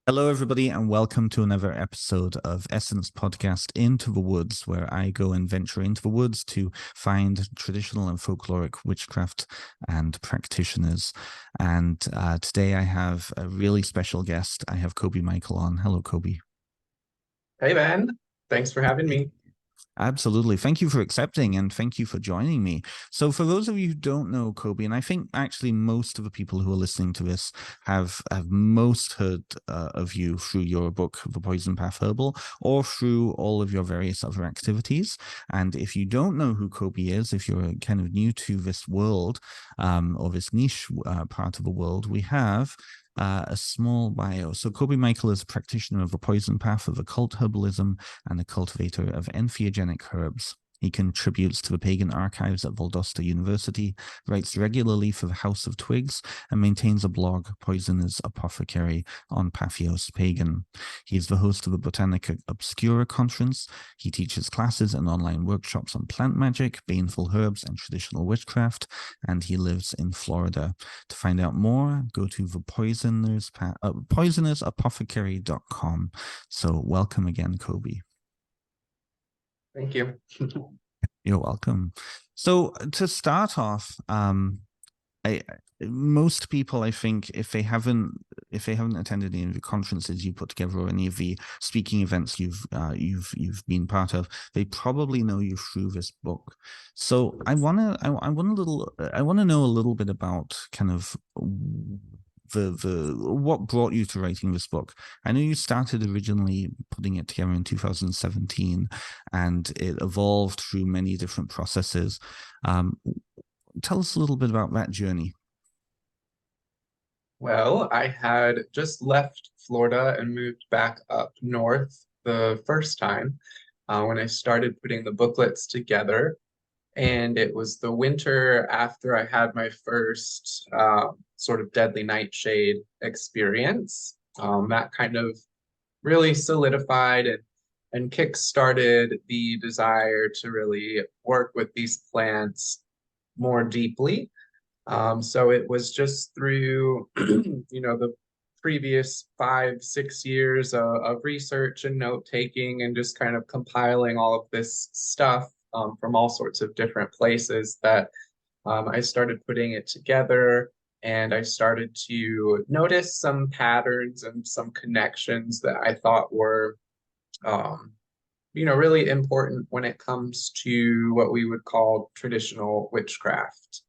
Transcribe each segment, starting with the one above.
Hello, everybody, and welcome to another episode of Essence Podcast Into the Woods, where I go and venture into the woods to find traditional and folkloric witchcraft and practitioners. And today I have a really special guest. I have Coby Michael on. Hello, Coby. Hey man, thanks for having me. Absolutely. Thank you for accepting and thank you for joining me. So, for those of you who don't know Coby, and I think actually most of the people who are listening to this have most heard of you through your book, The Poison Path Herbal, or through all of your various other activities. And if you don't know who Coby is, if you're kind of new to this world or this niche part of the world, we have a small bio. So Coby Michael is a practitioner of the poison path, of occult herbalism, and a cultivator of entheogenic herbs. He contributes to the Pagan Archives at Valdosta University, writes regularly for the House of Twigs, and maintains a blog, Poisoner's Apothecary, on Patheos Pagan. He is the host of the Botanica Obscura Conference. He teaches classes and online workshops on plant magic, baneful herbs, and traditional witchcraft, and he lives in Florida. To find out more, go to the poisonersapothecary.com. So welcome again, Coby. Thank you. You're welcome. So to start off, I most people, I think, if they haven't attended any of the conferences you put together or any of the speaking events you've been part of, they probably know you through this book. So I want to know a little bit about kind of the what brought you to writing this book. I know you started originally putting it together in 2017, and it evolved through many different processes. Tell us a little bit about that journey. Well, I had just left Florida and moved back up north the first time when I started putting the booklets together. And it was the winter after I had my first sort of deadly nightshade experience. That kind of really solidified and kick-started the desire to really work with these plants more deeply. So it was just through, the previous 5, 6 years of research and note taking and just kind of compiling all of this stuff from all sorts of different places that I started putting it together. And I started to notice some patterns and some connections that I thought were um, really important when it comes to what we would call traditional witchcraft.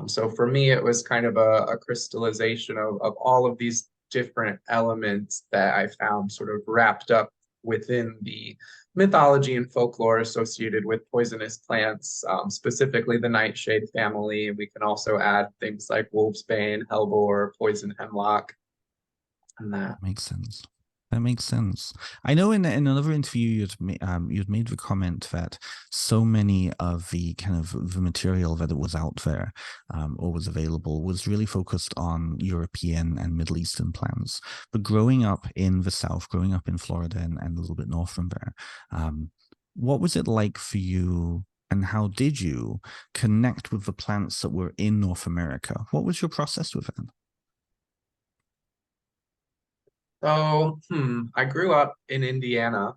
So for me, it was kind of a crystallization of all of these different elements that I found sort of wrapped up within the mythology and folklore associated with poisonous plants, specifically the nightshade family. We can also add things like wolfsbane, hellebore, poison hemlock, and that. Makes sense. That makes sense. I know in another interview you'd made the comment that so many of the kind of the material that it was out there or was available was really focused on European and Middle Eastern plants. But growing up in the South, growing up in Florida and a little bit north from there, what was it like for you? And how did you connect with the plants that were in North America? What was your process with it? So, I grew up in Indiana,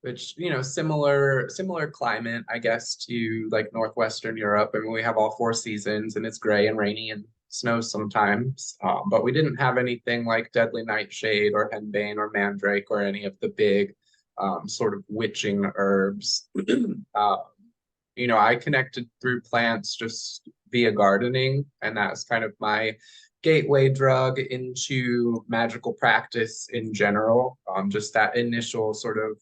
which, similar climate, I guess, to like Northwestern Europe. I mean, we have all 4 seasons and it's gray and rainy and snows sometimes. But we didn't have anything like deadly nightshade or henbane or mandrake or any of the big sort of witching herbs. uh, I connected through plants just via gardening, and that's kind of my gateway drug into magical practice in general. Just that initial sort of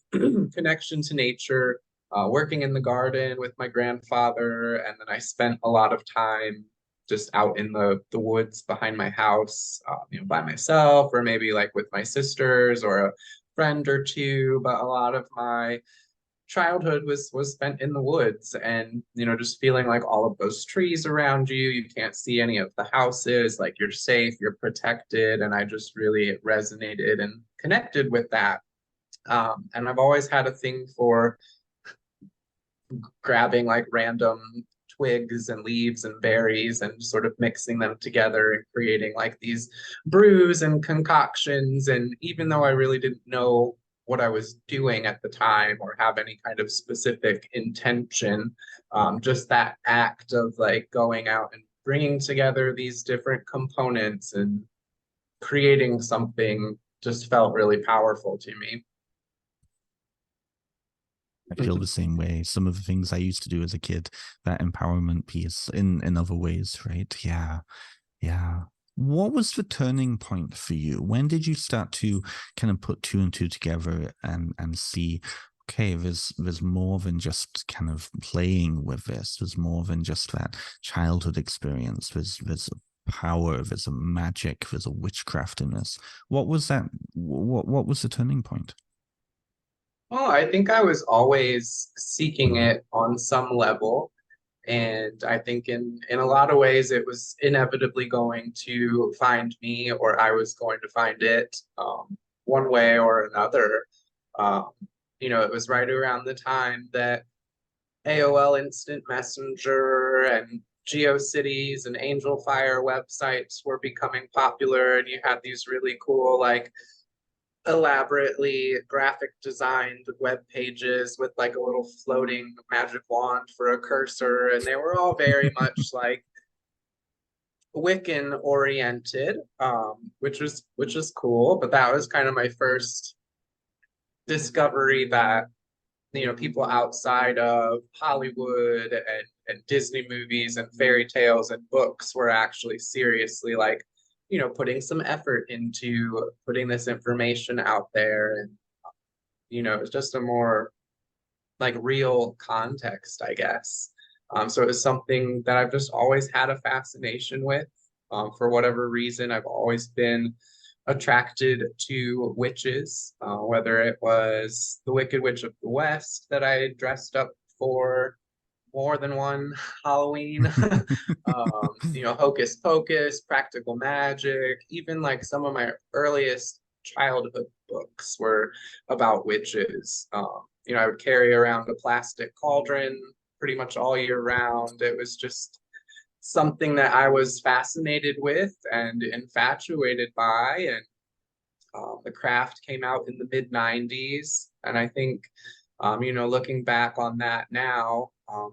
connection to nature, working in the garden with my grandfather, and then I spent a lot of time just out in the woods behind my house, by myself, or maybe like with my sisters or a friend or two. But a lot of my childhood was spent in the woods, and just feeling like all of those trees around you can't see any of the houses, like you're safe, you're protected. And I just really resonated and connected with that. And I've always had a thing for grabbing like random twigs and leaves and berries and sort of mixing them together and creating like these brews and concoctions. And even though I really didn't know what I was doing at the time or have any kind of specific intention, just that act of like going out and bringing together these different components and creating something just felt really powerful to me. I feel the same way. Some of the things I used to do as a kid, that empowerment piece in other ways, right? Yeah. Yeah. What was the turning point for you? When did you start to kind of put two and two together and see, okay, there's more than just kind of playing with this. There's more than just that childhood experience. There's a power, there's a magic, there's a witchcraft in this. What was that? What was the turning point? Well, I think I was always seeking it on some level. And I think in a lot of ways it was inevitably going to find me, or I was going to find it, one way or another. Um, it was right around the time that AOL Instant Messenger and GeoCities and Angel Fire websites were becoming popular, and you had these really cool, like, elaborately graphic designed web pages with like a little floating magic wand for a cursor, and they were all very much like Wiccan oriented, which was cool. But that was kind of my first discovery that people outside of Hollywood and Disney movies and fairy tales and books were actually seriously like putting some effort into putting this information out there. And it's just a more like real context, I guess. So it was something that I've just always had a fascination with. For whatever reason, I've always been attracted to witches, whether it was the Wicked Witch of the West that I dressed up for more than one Halloween, Hocus Pocus, Practical Magic, even like some of my earliest childhood books were about witches. I would carry around a plastic cauldron pretty much all year round. It was just something that I was fascinated with and infatuated by. And the craft came out in the mid 90s. And I think, looking back on that now,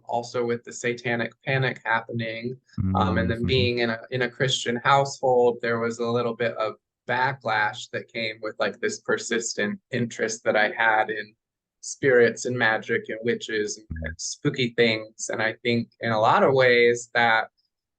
also with the satanic panic happening, and then Mhm. being in a Christian household, there was a little bit of backlash that came with like this persistent interest that I had in spirits and magic and witches and spooky things. And I think in a lot of ways that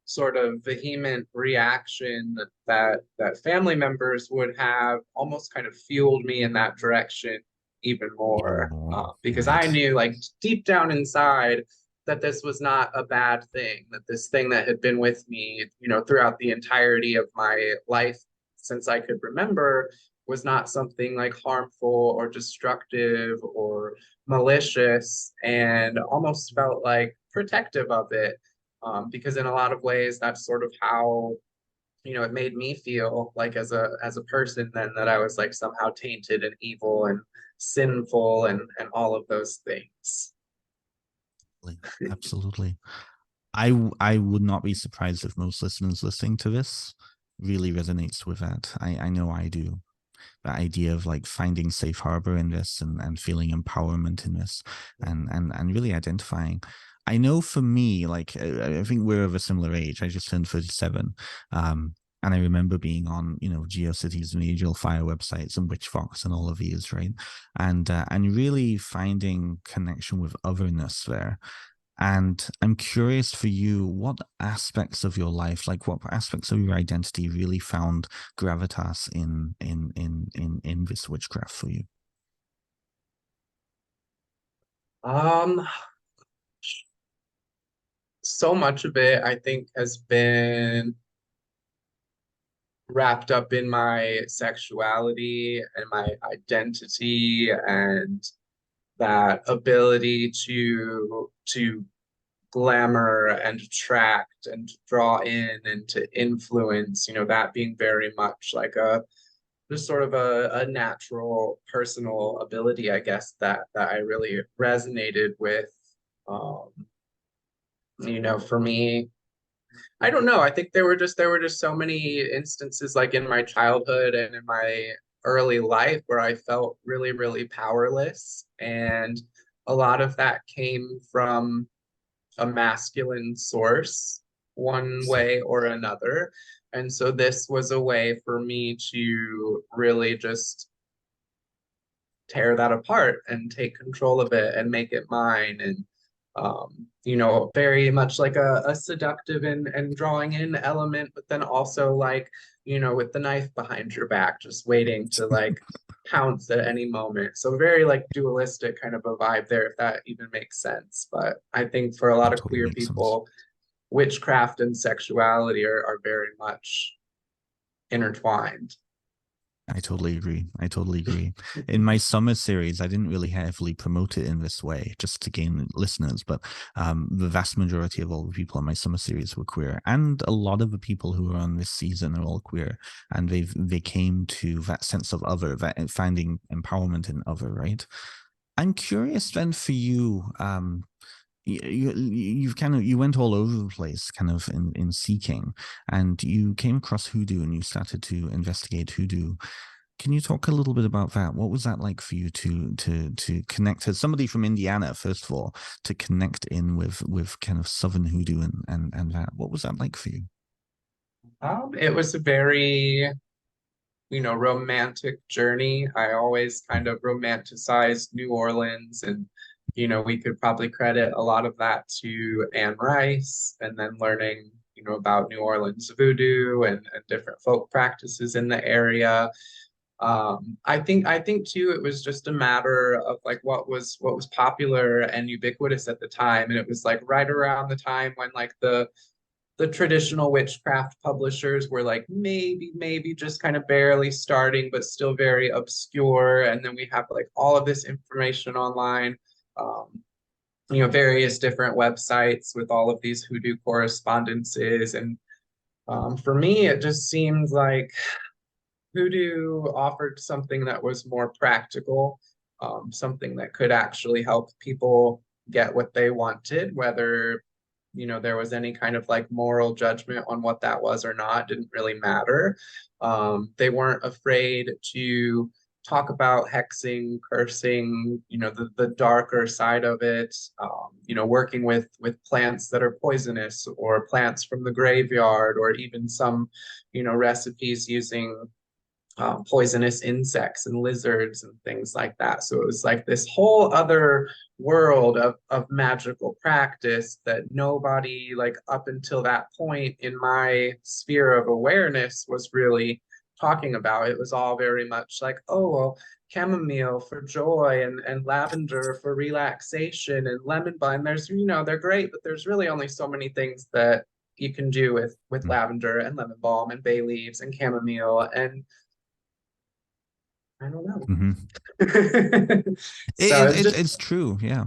sort of vehement reaction that family members would have almost kind of fueled me in that direction even Even more, more, because I right? knew like deep down inside that this was not a bad thing, that this thing that had been with me throughout the entirety of my life since I could remember was not something like harmful or destructive or malicious, and almost felt like protective of it, because in a lot of ways that's sort of how it made me feel like as a person, then, that I was like somehow tainted and evil and sinful and all of those things. Absolutely. I would not be surprised if most listeners listening to this really resonates with that. I know I do. The idea of like finding safe harbor in this and feeling empowerment in this and really identifying. I know for me, like I think we're of a similar age. I just turned 37. And I remember being on, GeoCities and Angel Fire websites and Witchfox and all of these, right? And really finding connection with otherness there. And I'm curious for you, what aspects of your life, like what aspects of your identity really found gravitas in this witchcraft for you? um so much of it I think has been wrapped up in my sexuality and my identity, and that ability to glamour and attract and to draw in and to influence, that being very much like a just sort of a natural personal ability, I guess, that I really resonated with. um For me, I don't know. I think there were just so many instances like in my childhood and in my early life where I felt really, really powerless. And a lot of that came from a masculine source, one way or another. And so this was a way for me to really just tear that apart and take control of it and make it mine. And very much like a seductive and drawing in element, but then also like, with the knife behind your back, just waiting to like pounce at any moment. So very like dualistic kind of a vibe there, if that even makes sense. But I think for a lot That of totally queer makes sense. people, witchcraft and sexuality are very much intertwined. I totally agree. I totally agree. In my summer series, I didn't really heavily promote it in this way, just to gain listeners. But the vast majority of all the people on my summer series were queer, and a lot of the people who are on this season are all queer, and they came to that sense of other, that finding empowerment in other. Right. I'm curious then for you. You went all over the place kind of in seeking, and you came across hoodoo and you started to investigate hoodoo. Can you talk a little bit about that? What was that like for you to connect as somebody from Indiana, first of all, to connect in with kind of Southern hoodoo and that? What was that like for you? It was a very romantic journey. I always kind of romanticized New Orleans, and we could probably credit a lot of that to Anne Rice, and then learning, about New Orleans voodoo and different folk practices in the area. I think too, it was just a matter of like what was popular and ubiquitous at the time, and it was like right around the time when like the traditional witchcraft publishers were like maybe just kind of barely starting, but still very obscure. And then we have like all of this information online, um, various different websites with all of these hoodoo correspondences. And for me, it just seemed like hoodoo offered something that was more practical, something that could actually help people get what they wanted, whether there was any kind of like moral judgment on what that was or not, didn't really matter. They weren't afraid to talk about hexing, cursing, the darker side of it, working with plants that are poisonous or plants from the graveyard, or even some, recipes using poisonous insects and lizards and things like that. So it was like this whole other world of magical practice that nobody, like up until that point in my sphere of awareness, was really talking about. It was all very much like, oh, well, chamomile for joy and lavender for relaxation and lemon balm. There's, they're great, but there's really only so many things that you can do with lavender and lemon balm and bay leaves and chamomile, and I don't know. Mm-hmm. So it's It's just true, yeah.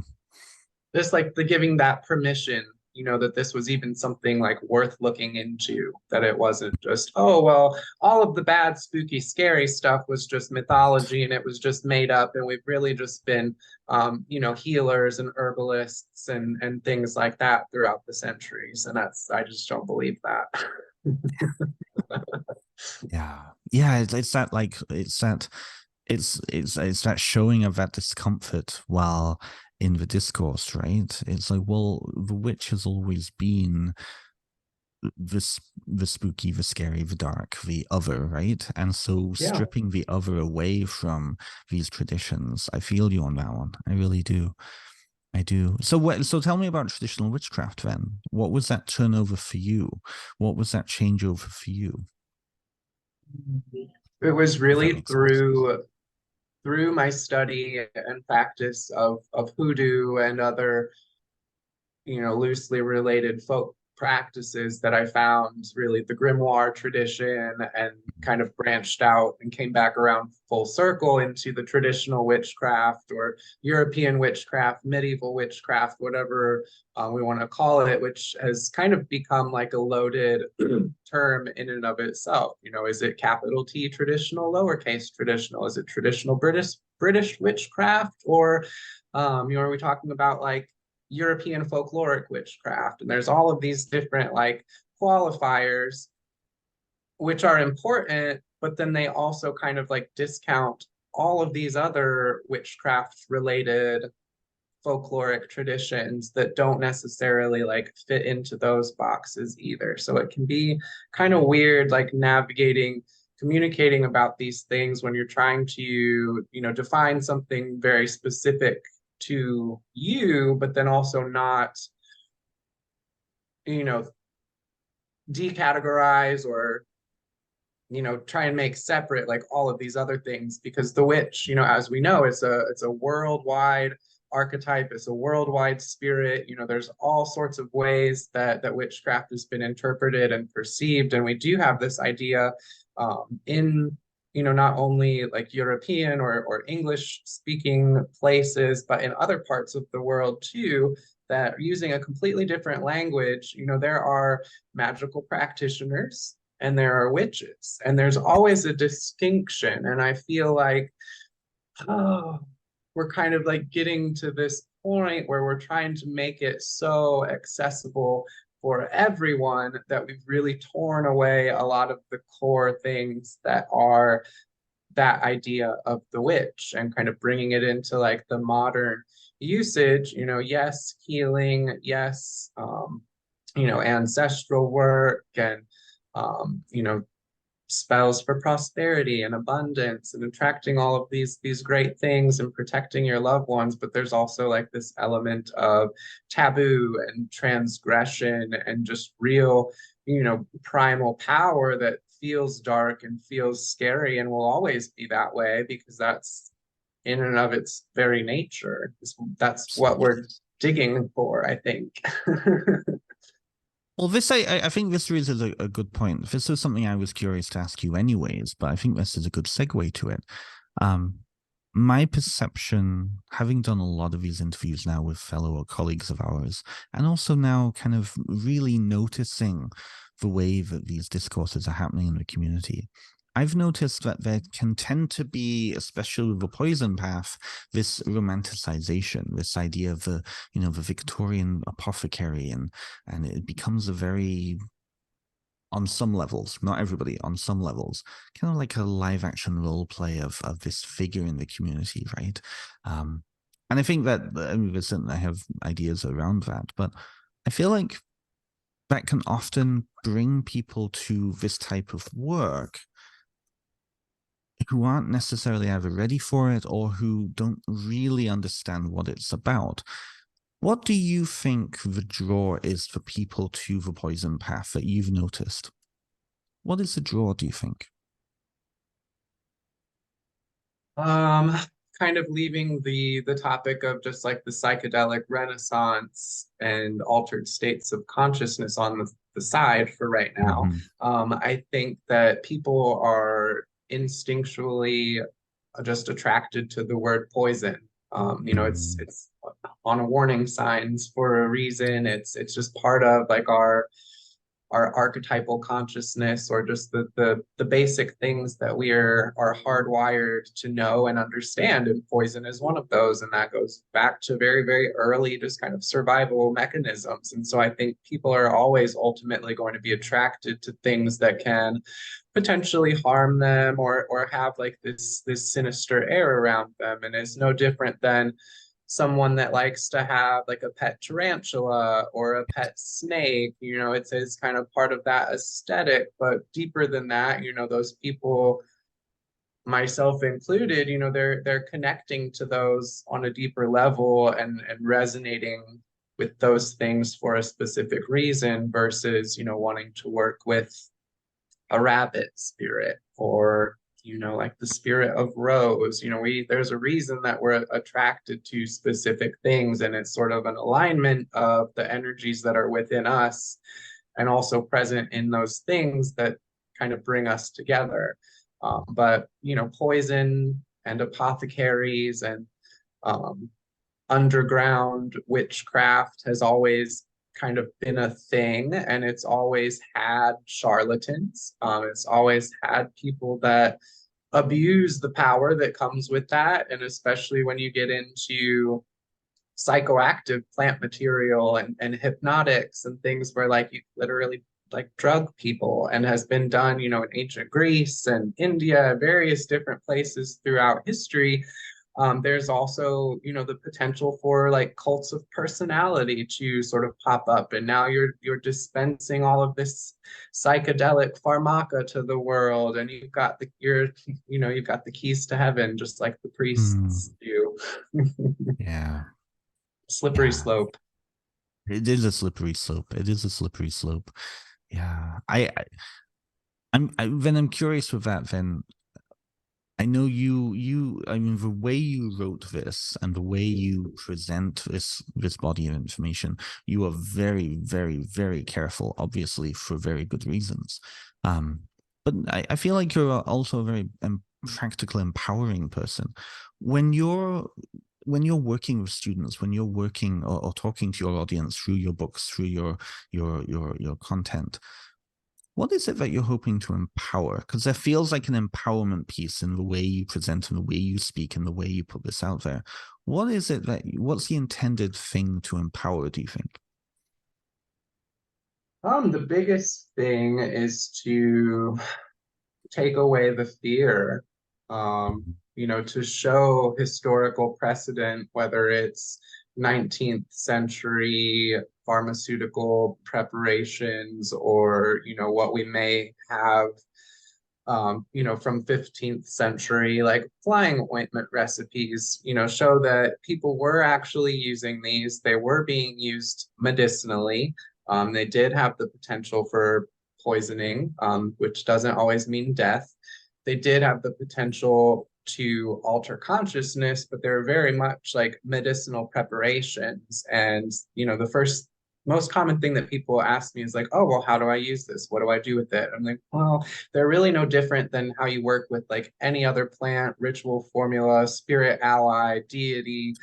just like the giving that permission, that this was even something like worth looking into, that it wasn't just, oh, well, all of the bad, spooky, scary stuff was just mythology and it was just made up. And we've really just been, healers and herbalists and things like that throughout the centuries. And I just don't believe that. Yeah, yeah. It's that like it's that showing of that discomfort while in the discourse, right? It's like, well, the witch has always been the spooky, the scary, the dark, the other, right? And so Yeah. stripping the other away from these traditions, I feel you on that one. I really do. I do. So so tell me about traditional witchcraft then. What was that turnover for you? What was that changeover for you? It was If that really makes sense. through my study and practice of hoodoo and other, loosely related folk practices, that I found really the grimoire tradition, and kind of branched out and came back around full circle into the traditional witchcraft, or European witchcraft, medieval witchcraft, whatever we want to call it, which has kind of become like a loaded term in and of itself. Is it capital T traditional, lowercase traditional? Is it traditional British witchcraft, or are we talking about like European folkloric witchcraft, and there's all of these different like qualifiers which are important, but then they also kind of like discount all of these other witchcraft related folkloric traditions that don't necessarily like fit into those boxes either. So it can be kind of weird, like navigating, communicating about these things when you're trying to, define something very specific to you, but then also not, you know, decategorize or try and make separate like all of these other things, because the witch, as we know, it's a worldwide archetype, it's a worldwide spirit. There's all sorts of ways that witchcraft has been interpreted and perceived, and we do have this idea in not only like European or English speaking places, but in other parts of the world too, that using a completely different language, there are magical practitioners and there are witches, and there's always a distinction. And I feel like, oh, we're kind of like getting to this point where we're trying to make it so accessible for everyone that we've really torn away a lot of the core things that are that idea of the witch, and kind of bringing it into like the modern usage. Yes, healing, yes, ancestral work, and spells for prosperity and abundance and attracting all of these great things and protecting your loved ones. But there's also like this element of taboo and transgression and just real, primal power that feels dark and feels scary and will always be that way, because that's in and of its very nature. That's what we're digging for, I think. Well, this I think this raises a good point. This is something I was curious to ask you anyways, but I think this is a good segue to it. My perception, having done a lot of these interviews now with fellow colleagues of ours, and also now kind of really noticing the way that these discourses are happening in the community, I've noticed that there can tend to be, especially with the poison path, this romanticization, this idea of the Victorian apothecary, and it becomes a very, on some levels, not everybody, on some levels, kind of like a live action role play of this figure in the community, right? And I think that, I have ideas around that, but I feel like that can often bring people to this type of work who aren't necessarily either ready for it or who don't really understand what it's about. What do you think the draw is for people to the poison path that you've noticed? What is the draw, do you think? Kind of leaving the topic of just like the psychedelic renaissance and altered states of consciousness on the side for right now. I think that people are instinctually just attracted to the word poison. It's on a warning signs for a reason. It's just part of like our archetypal consciousness, or just the basic things that we are hardwired to know and understand, and poison is one of those. And that goes back to very, very early just kind of survival mechanisms. And so I think people are always ultimately going to be attracted to things that can potentially harm them, or have like this sinister air around them. And it's no different than someone that likes to have like a pet tarantula or a pet snake. It's kind of part of that aesthetic. But deeper than that, those people, myself included, they're connecting to those on a deeper level, and resonating with those things for a specific reason, versus wanting to work with a rabbit spirit, or like the spirit of rose. There's a reason that we're attracted to specific things, and it's sort of an alignment of the energies that are within us and also present in those things that kind of bring us together. But poison and apothecaries and underground witchcraft has always kind of been a thing, and it's always had charlatans. It's always had people that abuse the power that comes with that. And especially when you get into psychoactive plant material and hypnotics and things where like you literally like drug people, and has been done, in ancient Greece and India, various different places throughout history. There's also, the potential for like cults of personality to sort of pop up, and now you're dispensing all of this psychedelic pharmaca to the world, and you've got the keys to heaven, just like the Hmm. priests do. Yeah. Slippery Yeah. slope. It is a slippery slope. It is a slippery slope. Yeah. Then I'm curious with that, then I know I mean, the way you wrote this and the way you present this body of information, you are very, very, very careful, obviously, for very good reasons. Um, but I feel like you're also a very practical, empowering person. When you're working with students, when you're working or talking to your audience through your books, through your content, what is it that you're hoping to empower? Because there feels like an empowerment piece in the way you present and the way you speak and the way you put this out there. What's the intended thing to empower, do you think? The biggest thing is to take away the fear, to show historical precedent, whether it's 19th century pharmaceutical preparations, or, what we may have, from 15th century, like flying ointment recipes, show that people were actually using these. They were being used medicinally. They did have the potential for poisoning, which doesn't always mean death. They did have the potential to alter consciousness, but they're very much like medicinal preparations. And, the first most common thing that people ask me is like, oh, well, how do I use this? What do I do with it? I'm like, well, they're really no different than how you work with like any other plant, ritual formula, spirit ally, deity.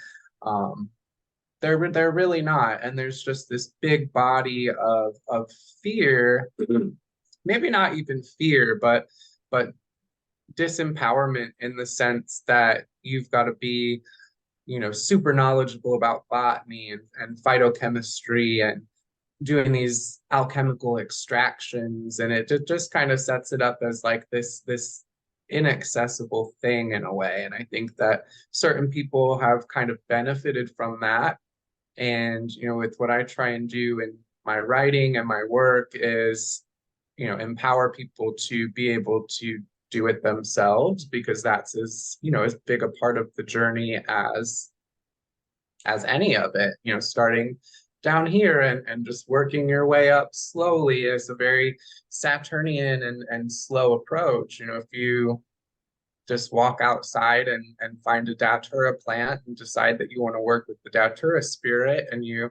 Um, they're really not. And there's just this big body of fear, maybe not even fear, but disempowerment, in the sense that you've got to be, super knowledgeable about botany and phytochemistry and doing these alchemical extractions, and it just kind of sets it up as like this inaccessible thing in a way. And I think that certain people have kind of benefited from that. And, with what I try and do in my writing and my work is, empower people to be able to do it themselves, because that's as big a part of the journey as any of it, starting down here and just working your way up slowly is a very Saturnian and slow approach. If you just walk outside and find a datura plant and decide that you want to work with the datura spirit, and you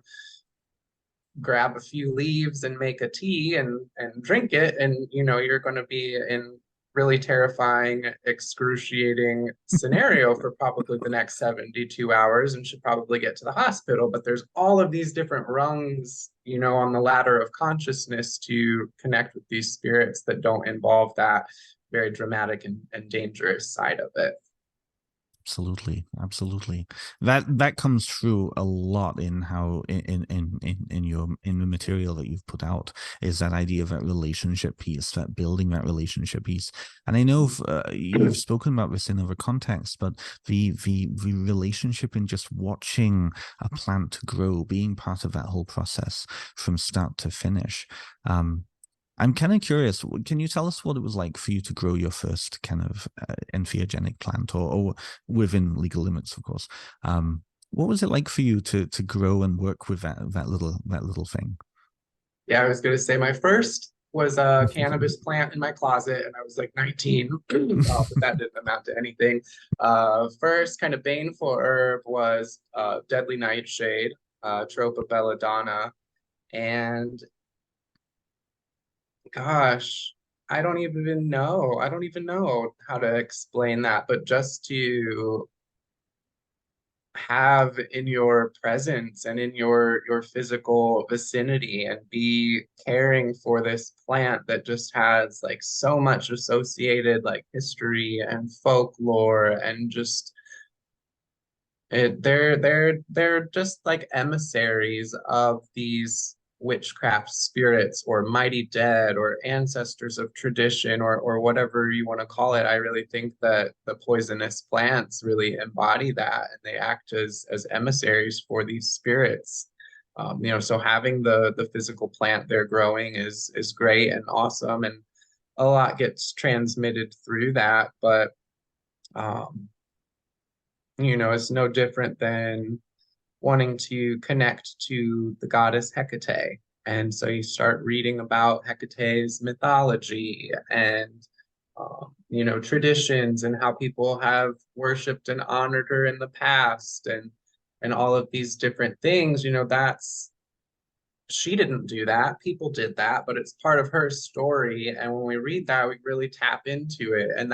grab a few leaves and make a tea and drink it, and you're going to be in really terrifying, excruciating scenario for probably the next 72 hours, and should probably get to the hospital. But there's all of these different rungs, on the ladder of consciousness to connect with these spirits that don't involve that very dramatic and dangerous side of it. Absolutely, absolutely. That comes through a lot in how in the material that you've put out, is that idea of that relationship piece, that building that relationship piece. And I know you've spoken about this in other contexts, but the relationship in just watching a plant grow, being part of that whole process from start to finish. I'm kind of curious. Can you tell us what it was like for you to grow your first kind of entheogenic plant, or within legal limits, of course? What was it like for you to grow and work with that little thing? Yeah, I was going to say my first was a cannabis plant in my closet, and I was like 19, but that didn't amount to anything. First kind of baneful herb was deadly nightshade, Tropa belladonna, and gosh, I don't even know how to explain that, but just to have in your presence and in your physical vicinity, and be caring for this plant that just has like so much associated like history and folklore, and just They're just like emissaries of these witchcraft spirits or mighty dead or ancestors of tradition or whatever you want to call it. I really think that the poisonous plants really embody that, and they act as emissaries for these spirits. So having the physical plant they're growing is great and awesome, and a lot gets transmitted through that. But um, it's no different than wanting to connect to the goddess Hecate. And so you start reading about Hecate's mythology and, traditions and how people have worshipped and honored her in the past and all of these different things. She didn't do that. People did that, but it's part of her story. And when we read that, we really tap into it. And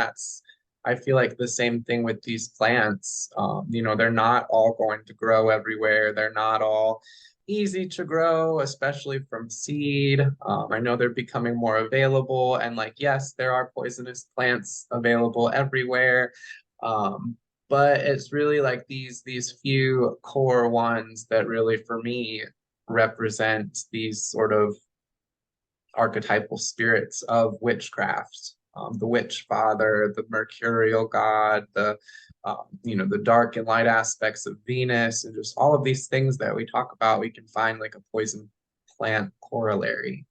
I feel like the same thing with these plants. They're not all going to grow everywhere. They're not all easy to grow, especially from seed. I know they're becoming more available. And like, yes, there are poisonous plants available everywhere. But it's really like these few core ones that really, for me, represent these sort of archetypal spirits of witchcraft. The witch father, the mercurial god, the dark and light aspects of Venus, and just all of these things that we talk about, we can find like a poison plant corollary.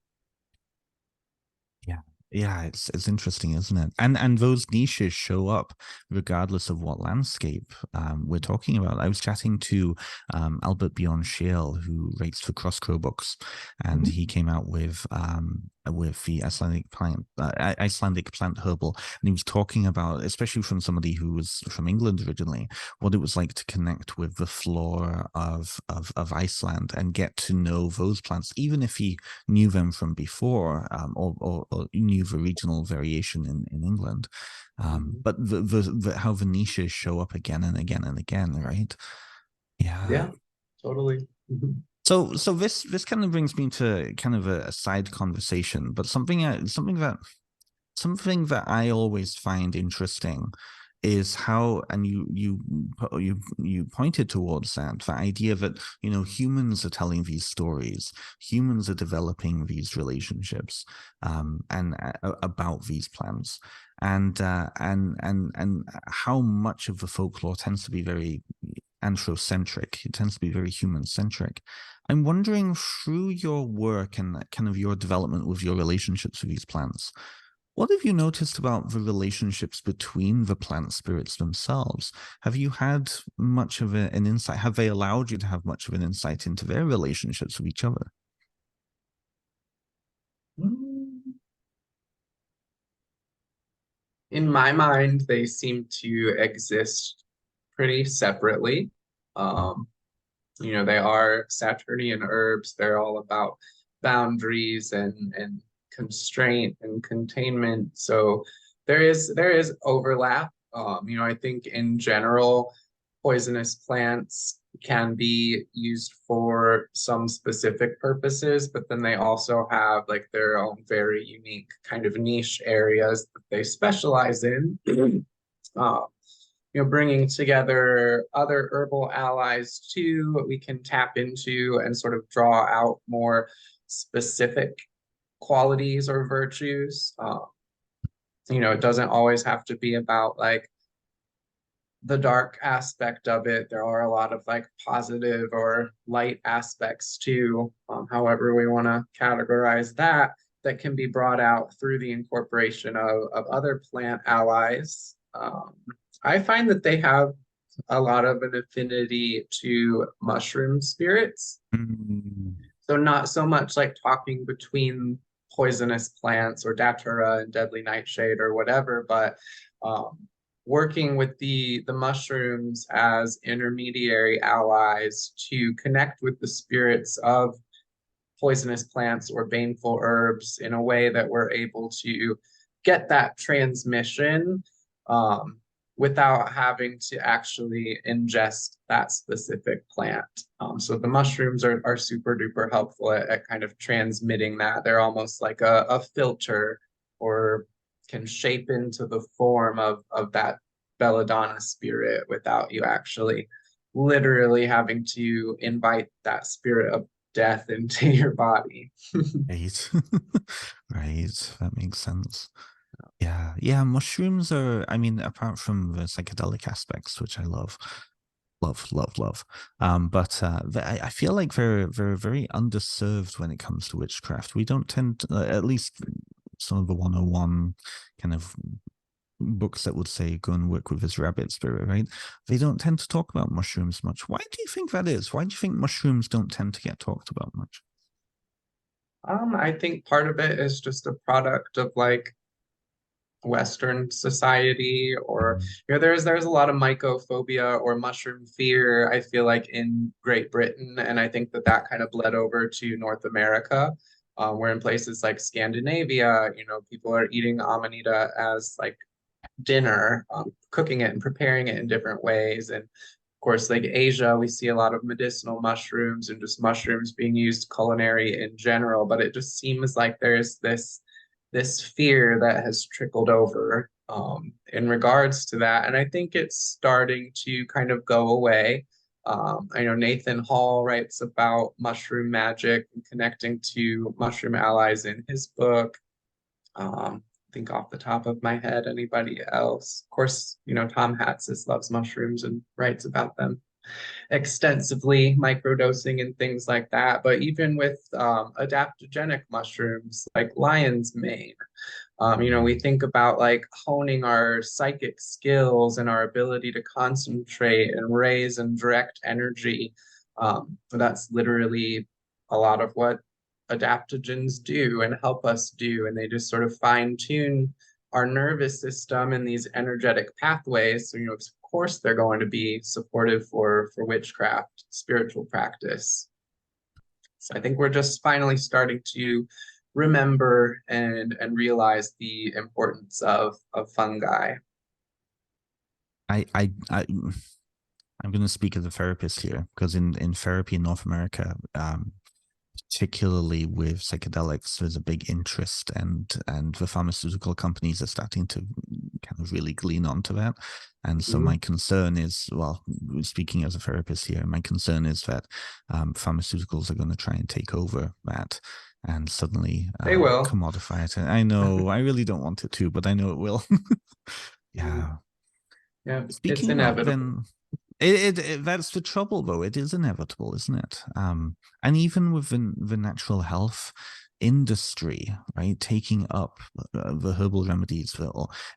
Yeah. Yeah, it's interesting, isn't it? And those niches show up regardless of what landscape we're talking about. I was chatting to Albert Bjorn Scheel, who writes for Crosscrow Books, and he came out with the Icelandic plant herbal, and he was talking about, especially from somebody who was from England originally, what it was like to connect with the flora of Iceland and get to know those plants, even if he knew them from before, or knew the regional variation in England. But how the niches show up again and again and again, right? Yeah. Yeah, totally. So this kind of brings me to kind of a side conversation, but something that I always find interesting is how, and you pointed towards that, the idea that humans are telling these stories, humans are developing these relationships, and about these plants, and how much of the folklore tends to be very anthrocentric. It tends to be very human centric. I'm wondering, through your work and kind of your development with your relationships with these plants, what have you noticed about the relationships between the plant spirits themselves? Have you had much of an insight? Have they allowed you to have much of an insight into their relationships with each other? In my mind, they seem to exist pretty separately. Um, they are Saturnian herbs. They're all about boundaries and constraint and containment. So there is overlap. I think in general, poisonous plants can be used for some specific purposes, but then they also have like their own very unique kind of niche areas that they specialize in. Uh, bringing together other herbal allies too, we can tap into and sort of draw out more specific qualities or virtues. It doesn't always have to be about like the dark aspect of it. There are a lot of like positive or light aspects too, however we want to categorize that can be brought out through the incorporation of other plant allies. I find that they have a lot of an affinity to mushroom spirits. Mm. So not so much like talking between poisonous plants or datura and deadly nightshade or whatever, but um, working with the mushrooms as intermediary allies to connect with the spirits of poisonous plants or baneful herbs in a way that we're able to get that transmission, um, without having to actually ingest that specific plant. So the mushrooms are super duper helpful at kind of transmitting that. They're almost like a filter, or can shape into the form of that belladonna spirit without you actually literally having to invite that spirit of death into your body. Right. Right. That makes sense. Yeah. Yeah. Mushrooms are, I mean, apart from the psychedelic aspects, which I love, love, love, love. But I feel like they're very underserved when it comes to witchcraft. We don't tend to, at least some of the 101 kind of books that would say go and work with this rabbit spirit, right? They don't tend to talk about mushrooms much. Why do you think that is? Why do you think mushrooms don't tend to get talked about much? I think part of it is just a product of like Western society, or Mm. there's a lot of mycophobia or mushroom fear, I feel like, in Great Britain, and I think that that kind of bled over to North America, where in places like Scandinavia, people are eating amanita as like dinner, cooking it and preparing it in different ways. And of course, like Asia, we see a lot of medicinal mushrooms and just mushrooms being used culinary in general. But it just seems like there's this fear that has trickled over in regards to that. And I think it's starting to kind of go away. I know Nathan Hall writes about mushroom magic and connecting to mushroom allies in his book. Think off the top of my head, anybody else? Of course, Tom Hatsis loves mushrooms and writes about them extensively, microdosing and things like that. But even with adaptogenic mushrooms like lion's mane, we think about like honing our psychic skills and our ability to concentrate and raise and direct energy. That's literally a lot of what adaptogens do and help us do. And they just sort of fine tune our nervous system and these energetic pathways. So, of course, they're going to be supportive for witchcraft, spiritual practice. So I think we're just finally starting to remember and realize the importance of fungi. I I'm going to speak as a therapist here because in therapy in North America, particularly with psychedelics, there's a big interest, and the pharmaceutical companies are starting to kind of really glean onto that. And so Mhm. my concern is, well, speaking as a therapist here, my concern is that pharmaceuticals are going to try and take over that and suddenly They will. commodify it. And I know I really don't want it to, but I know it will. Yeah. Yeah, it's Speaking about inevitable. then, that's the trouble though. It is inevitable, isn't it? And even within the natural health industry, right, taking up the herbal remedies,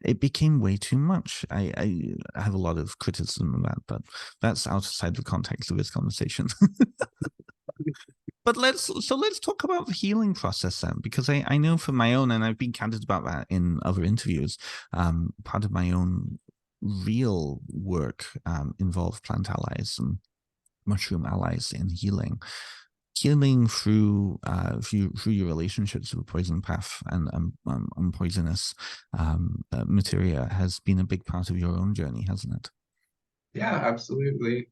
it became way too much. I have a lot of criticism of that, but that's outside the context of this conversation. But let's talk about the healing process then, because I know for my own, and I've been candid about that in other interviews. Part of my own real work involved plant allies and mushroom allies in healing through your relationships with poison path and poisonous materia has been a big part of your own journey, hasn't it? Yeah, absolutely.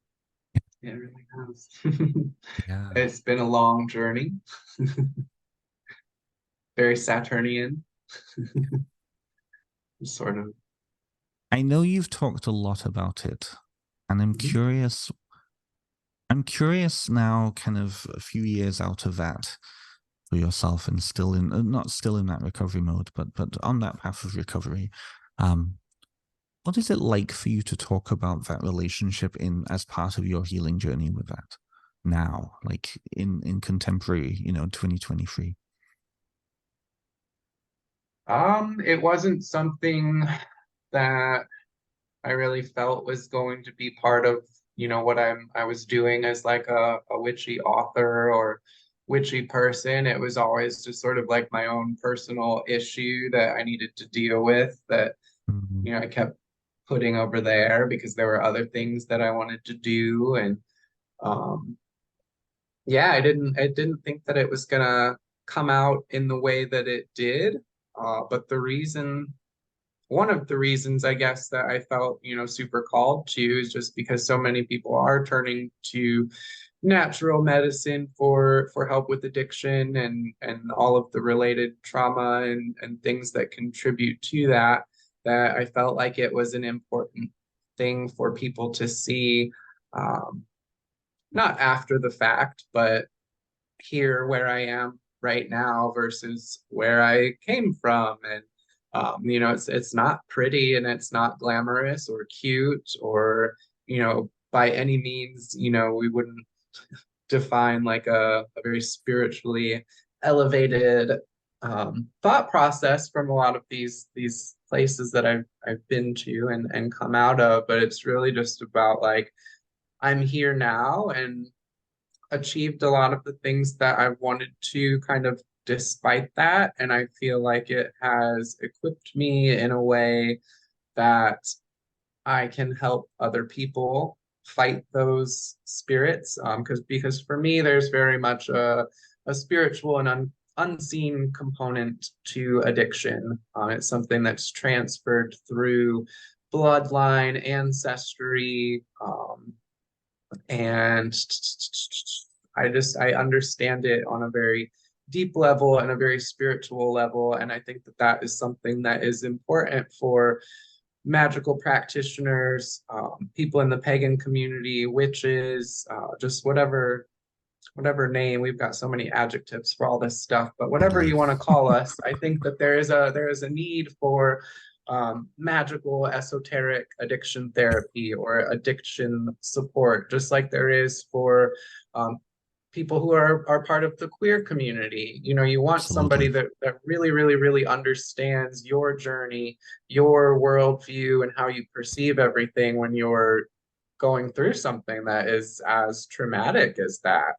It really has. Yeah. It's been a long journey, very Saturnian, sort of. I know you've talked a lot about it, and Mhm. I'm curious now, kind of a few years out of that for yourself, and still in not still in that recovery mode, but on that path of recovery. Um, what is it like for you to talk about that relationship in as part of your healing journey with that now, like in contemporary, 2023? It wasn't something that I really felt was going to be part of, what I was doing as like a witchy author or witchy person. It was always just sort of like my own personal issue that I needed to deal with that, Mhm. I kept putting over there because there were other things that I wanted to do. And um yeah, I didn't think that it was gonna come out in the way that it did. But one of the reasons I guess that I felt, super called to is just because so many people are turning to natural medicine for help with addiction and all of the related trauma and things that contribute to that, that I felt like it was an important thing for people to see. Um, Not after the fact, but here where I am right now versus where I came from. And it's not pretty and it's not glamorous or cute or, by any means, we wouldn't define like a very spiritually elevated thought process from a lot of these places that I've been to and come out of, but it's really just about like I'm here now and achieved a lot of the things that I wanted to kind of despite that. And I feel like it has equipped me in a way that I can help other people fight those spirits. Because for me, there's very much a spiritual and unseen component to addiction. It's something that's transferred through bloodline, ancestry, and I understand it on a very deep level and a very spiritual level. And I think that that is something that is important for magical practitioners, people in the pagan community, witches, just whatever name. We've got so many adjectives for all this stuff, but whatever Totally. you want to call us, I think that there is a need for magical esoteric addiction therapy or addiction support, just like there is for people who are part of the queer community. You want somebody Absolutely. that really, really, really understands your journey, your worldview, and how you perceive everything when you're going through something that is as traumatic as that.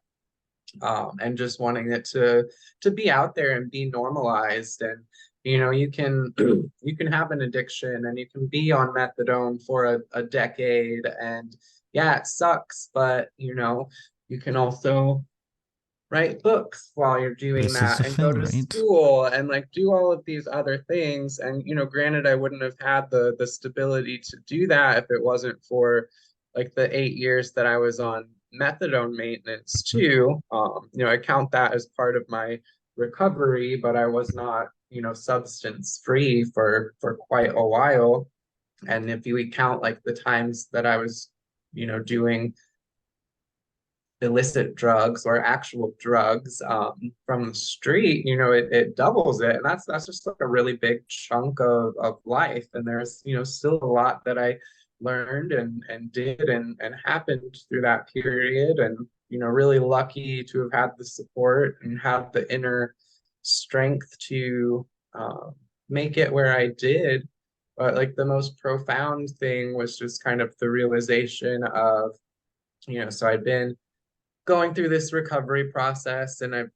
And just wanting it to be out there and be normalized. And you can you can have an addiction and you can be on methadone for a decade, and yeah, it sucks, but you can also write books while you're doing This is that the and go thing, to right? school and like do all of these other things. And granted, I wouldn't have had the stability to do that if it wasn't for like the 8 years that I was on methadone maintenance too. I count that as part of my recovery, but I was not substance free for quite a while. And if you count like the times that I was doing illicit drugs or actual drugs from the street, it doubles it. And that's just like a really big chunk of life. And there's, still a lot that I learned and did and happened through that period. And, really lucky to have had the support and have the inner strength to make it where I did. But like the most profound thing was just kind of the realization of, so I'd been going through this recovery process, and I've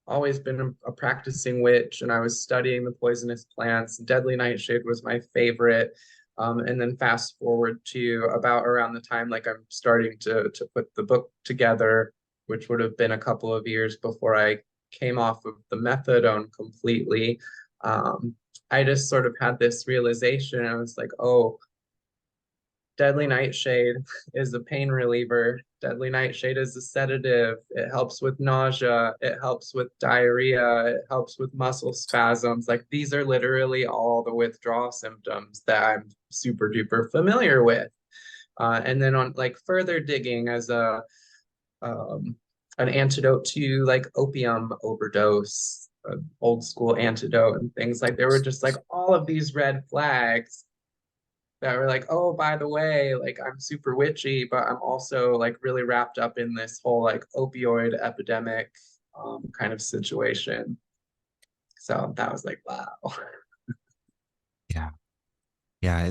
always been a practicing witch, and I was studying the poisonous plants. Deadly Nightshade was my favorite. And then fast forward to about around the time like I'm starting to put the book together, which would have been a couple of years before I came off of the methadone completely. I just sort of had this realization. I was like, oh, Deadly Nightshade is a pain reliever. Deadly Nightshade is a sedative. It helps with nausea. It helps with diarrhea. It helps with muscle spasms. Like these are literally all the withdrawal symptoms that I'm super duper familiar with. And then on like further digging as um, an antidote to like opium overdose, old school antidote and things like there were just like all of these red flags that were like, oh, by the way, like I'm super witchy, but I'm also like really wrapped up in this whole like opioid epidemic kind of situation. So that was like, wow. Yeah. Yeah,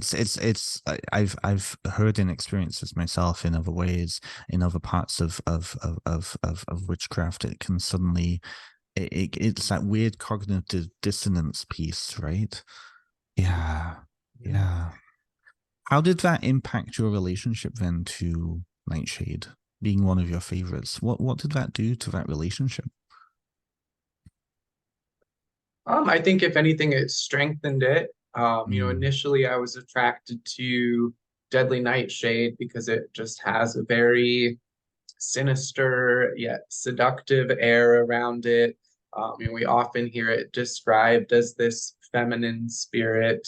I've heard and experienced this myself in other ways, in other parts of witchcraft. It can suddenly it's that weird cognitive dissonance piece, right? Yeah. Yeah. How did that impact your relationship then to Nightshade being one of your favorites? What did that do to that relationship? I think if anything, it strengthened it. Mm, Initially I was attracted to Deadly Nightshade because it just has a very sinister yet seductive air around it. We often hear it described as this feminine spirit,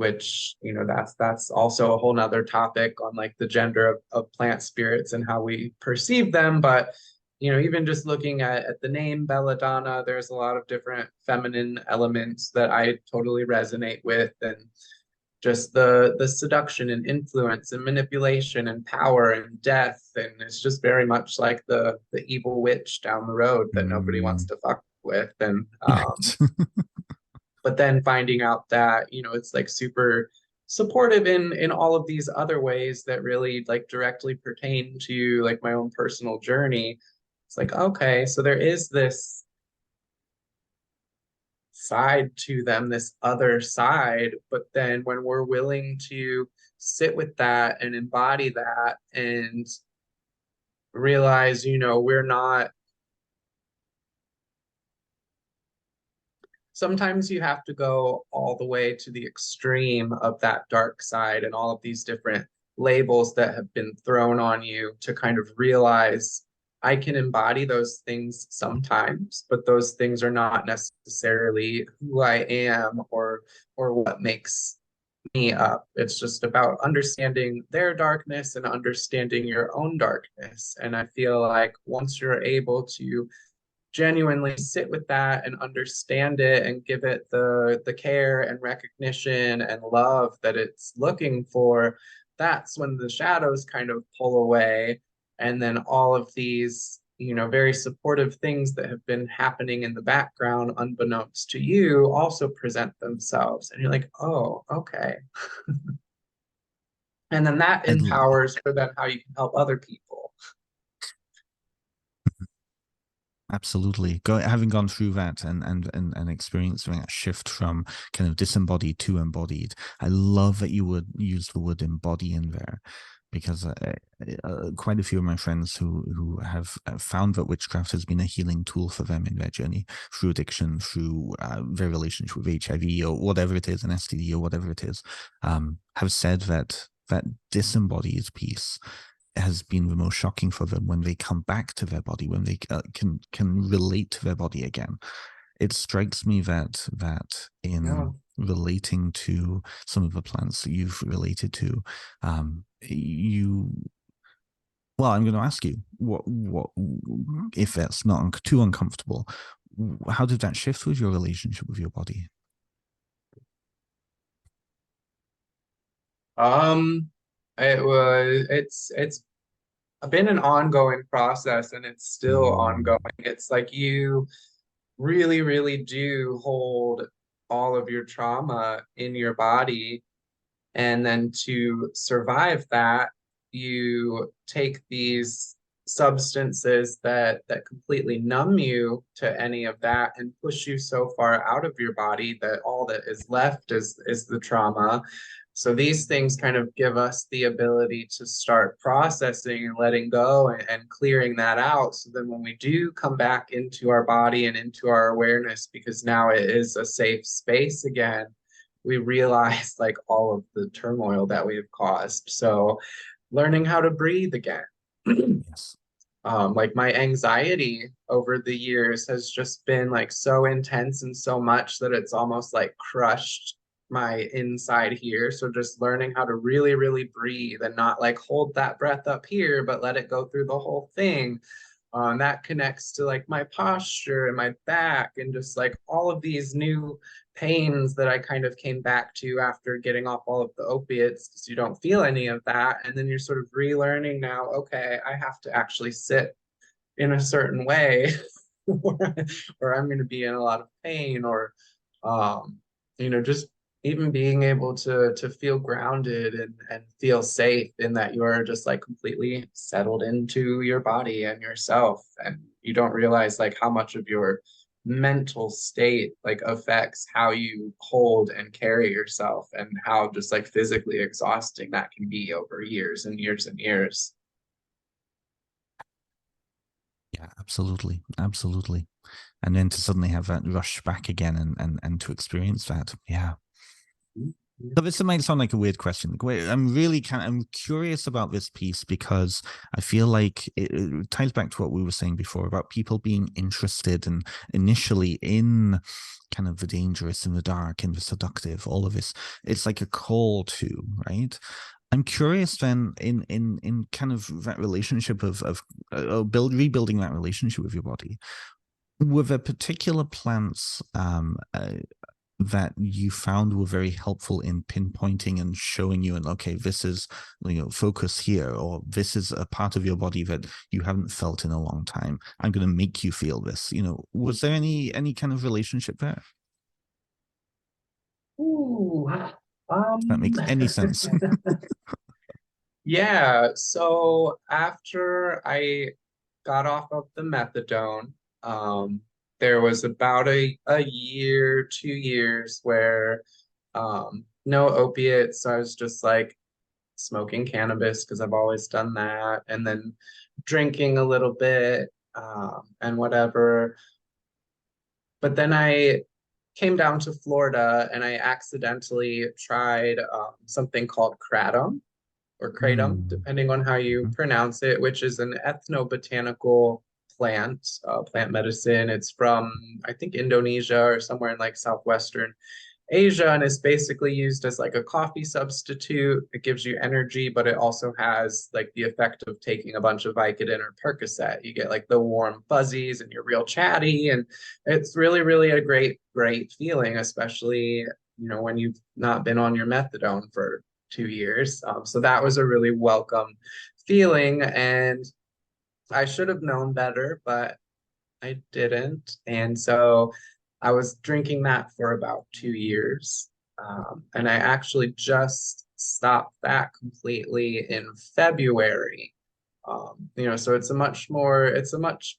which, that's also a whole nother topic on like the gender of plant spirits and how we perceive them. But, even just looking at the name Belladonna, there's a lot of different feminine elements that I totally resonate with. And just the seduction and influence and manipulation and power and death. And it's just very much like the evil witch down the road that nobody wants to fuck with. And but then finding out that, it's like super supportive in all of these other ways that really like directly pertain to like my own personal journey. It's like, okay, so there is this side to them, this other side. But then when we're willing to sit with that and embody that and realize, we're not, sometimes you have to go all the way to the extreme of that dark side and all of these different labels that have been thrown on you to kind of realize I can embody those things sometimes, but those things are not necessarily who I am or what makes me up. It's just about understanding their darkness and understanding your own darkness. And I feel like once you're able to genuinely sit with that and understand it and give it the care and recognition and love that it's looking for, that's when the shadows kind of pull away. And then all of these, very supportive things that have been happening in the background, unbeknownst to you, also present themselves. And you're like, oh, okay. And then that empowers for then how you can help other people. Absolutely. Having gone through that and experiencing that shift from kind of disembodied to embodied, I love that you would use the word embody in there, because quite a few of my friends who have found that witchcraft has been a healing tool for them in their journey through addiction, through their relationship with HIV or whatever it is, an STD or whatever it is, have said that disembodied piece has been the most shocking for them when they come back to their body, when they can relate to their body again. It strikes me that in relating to some of the plants that you've related to, I'm going to ask you what if that's not too uncomfortable, how did that shift with your relationship with your body? It's been an ongoing process and it's still ongoing. It's like you really, really do hold all of your trauma in your body. And then to survive that, you take these substances that completely numb you to any of that and push you so far out of your body that all that is left is the trauma. So these things kind of give us the ability to start processing and letting go and clearing that out. So then when we do come back into our body and into our awareness, because now it is a safe space again, we realize like all of the turmoil that we have caused. So learning how to breathe again. Yes. Like my anxiety over the years has just been like so intense and so much that it's almost like crushed my inside here. So just learning how to really, really breathe and not like hold that breath up here, but let it go through the whole thing. That connects to like my posture and my back and just like all of these new pains that I kind of came back to after getting off all of the opiates, because you don't feel any of that. And then you're sort of relearning now, okay, I have to actually sit in a certain way or I'm going to be in a lot of pain, or just even being able to feel grounded and feel safe in that you're just like completely settled into your body and yourself, and you don't realize like how much of your mental state like affects how you hold and carry yourself, and how just like physically exhausting that can be over years and years and years. Yeah, absolutely. Absolutely. And then to suddenly have that rush back again and to experience that. Yeah. So this might sound like a weird question. I'm curious about this piece because I feel like it ties back to what we were saying before about people being interested and initially in kind of the dangerous and the dark and the seductive, all of this. It's like a call to, right? I'm curious then in kind of that relationship of rebuilding that relationship with your body. Were there particular plants that you found were very helpful in pinpointing and showing you, and okay, this is, focus here, or this is a part of your body that you haven't felt in a long time. I'm going to make you feel this. Was there any kind of relationship there? Ooh, If that makes any sense. yeah. So after I got off of the methadone, um, there was about a year, 2 years where no opiates. So I was just like smoking cannabis because I've always done that, and then drinking a little bit and whatever. But then I came down to Florida and I accidentally tried something called kratom or kratom, Mm. depending on how you pronounce it, which is an ethnobotanical plant medicine. It's from, I think, Indonesia or somewhere in like southwestern Asia, and it's basically used as like a coffee substitute. It gives you energy, but it also has like the effect of taking a bunch of Vicodin or Percocet. You get like the warm fuzzies and you're real chatty, and it's really, really a great feeling, especially when you've not been on your methadone for 2 years. So that was a really welcome feeling, and I should have known better, but I didn't. And so I was drinking that for about 2 years. And I actually just stopped that completely in February. So it's a much,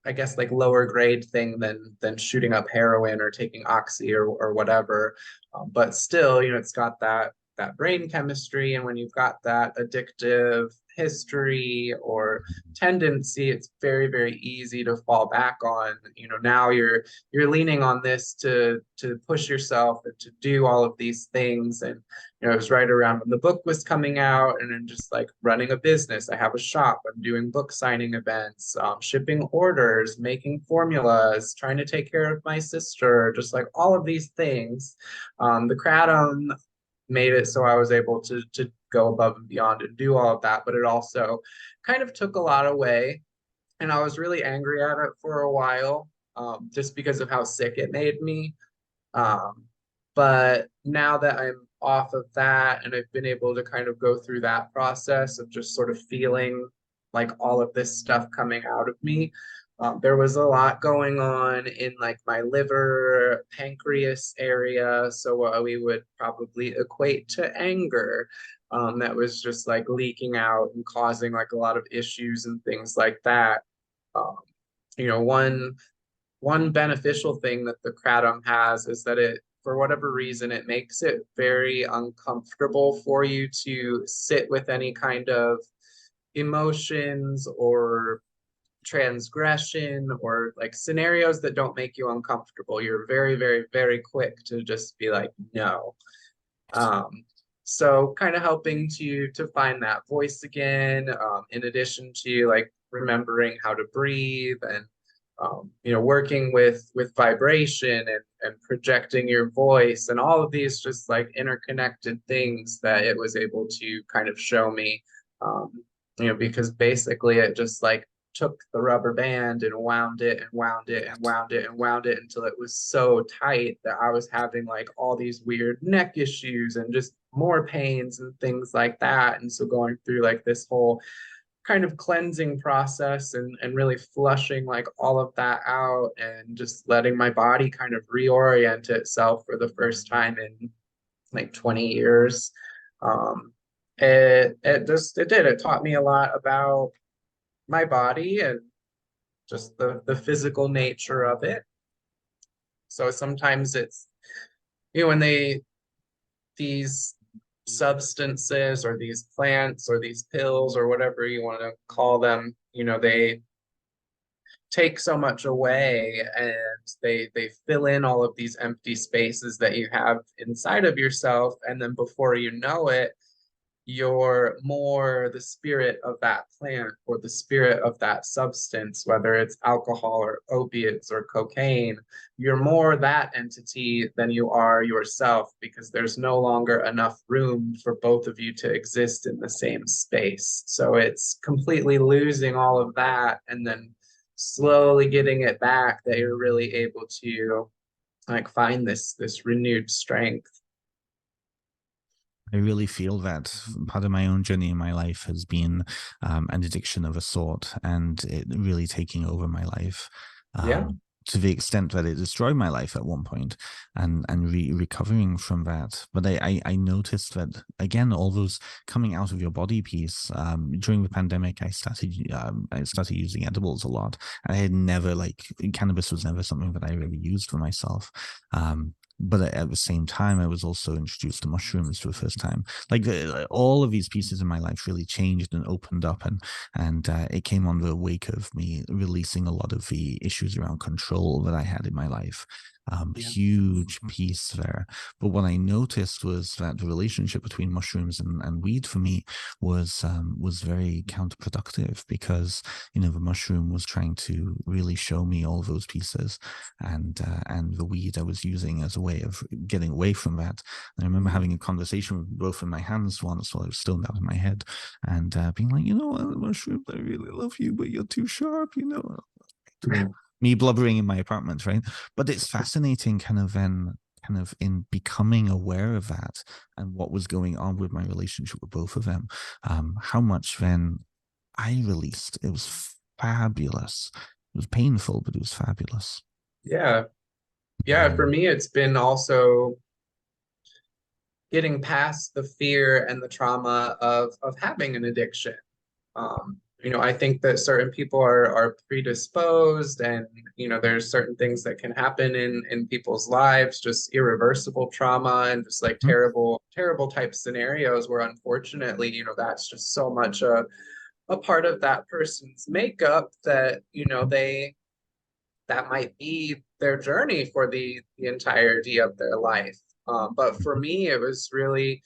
I guess, like lower grade thing than shooting up heroin or taking oxy or whatever. But still, it's got that brain chemistry, and when you've got that addictive history or tendency, it's very, very easy to fall back on. Now you're leaning on this to push yourself and to do all of these things. And it was right around when the book was coming out, and then just like running a business. I have a shop. I'm doing book signing events, shipping orders, making formulas, trying to take care of my sister, just like all of these things. The kratom made it so I was able to go above and beyond and do all of that, but it also kind of took a lot away. And I was really angry at it for a while, just because of how sick it made me. Um, but now that I'm off of that and I've been able to kind of go through that process of just sort of feeling like all of this stuff coming out of me, there was a lot going on in like my liver, pancreas area. So what we would probably equate to anger, that was just like leaking out and causing like a lot of issues and things like that. Um, you know, one beneficial thing that the kratom has is that it, for whatever reason, it makes it very uncomfortable for you to sit with any kind of emotions or transgression or like scenarios that don't make you uncomfortable. You're very, very, very quick to just be like, no. Um, so kind of helping to find that voice again, in addition to like remembering how to breathe and working with vibration and projecting your voice and all of these just like interconnected things that it was able to kind of show me. Because basically it just like took the rubber band and wound it and wound it and wound it and wound it until it was so tight that I was having like all these weird neck issues and just more pains and things like that. And so going through like this whole kind of cleansing process and really flushing like all of that out and just letting my body kind of reorient itself for the first time in like 20 years. It taught me a lot about my body and just the physical nature of it. So sometimes it's, when these substances or these plants or these pills or whatever you want to call them, they take so much away, and they fill in all of these empty spaces that you have inside of yourself, and then before you know it, you're more the spirit of that plant or the spirit of that substance, whether it's alcohol or opiates or cocaine. You're more that entity than you are yourself, because there's no longer enough room for both of you to exist in the same space. So it's completely losing all of that and then slowly getting it back, that you're really able to like find this renewed strength. I really feel that part of my own journey in my life has been an addiction of a sort, and it really taking over my life Yeah. to the extent that it destroyed my life at one point, and recovering from that. But I noticed that, again, all those coming out of your body piece, during the pandemic, I started using edibles a lot. I had never, like, cannabis was never something that I really used for myself. But at the same time, I was also introduced to mushrooms for the first time. Like, all of these pieces in my life really changed and opened up, and it came on the wake of me releasing a lot of the issues around control that I had in my life. Yeah. Huge piece there. But what I noticed was that the relationship between mushrooms and weed for me was very counterproductive, because, you know, the mushroom was trying to really show me all those pieces, and the weed I was using as a way of getting away from that. And I remember having a conversation with both in my hands once while I was stoned out in my head, and being like, you know what, mushroom, I really love you, but you're too sharp, you know. Me blubbering in my apartment, right? But it's fascinating, kind of in becoming aware of that and what was going on with my relationship with both of them. How much then I released. It was fabulous. It was painful, but it was fabulous. Yeah. Yeah, for me, it's been also getting past the fear and the trauma of having an addiction. I think that certain people are predisposed, and there's certain things that can happen in people's lives, just irreversible trauma and just like Mhm. terrible type scenarios where unfortunately, that's just so much a part of that person's makeup that, that might be their journey for the entirety of their life. But for me, it was really,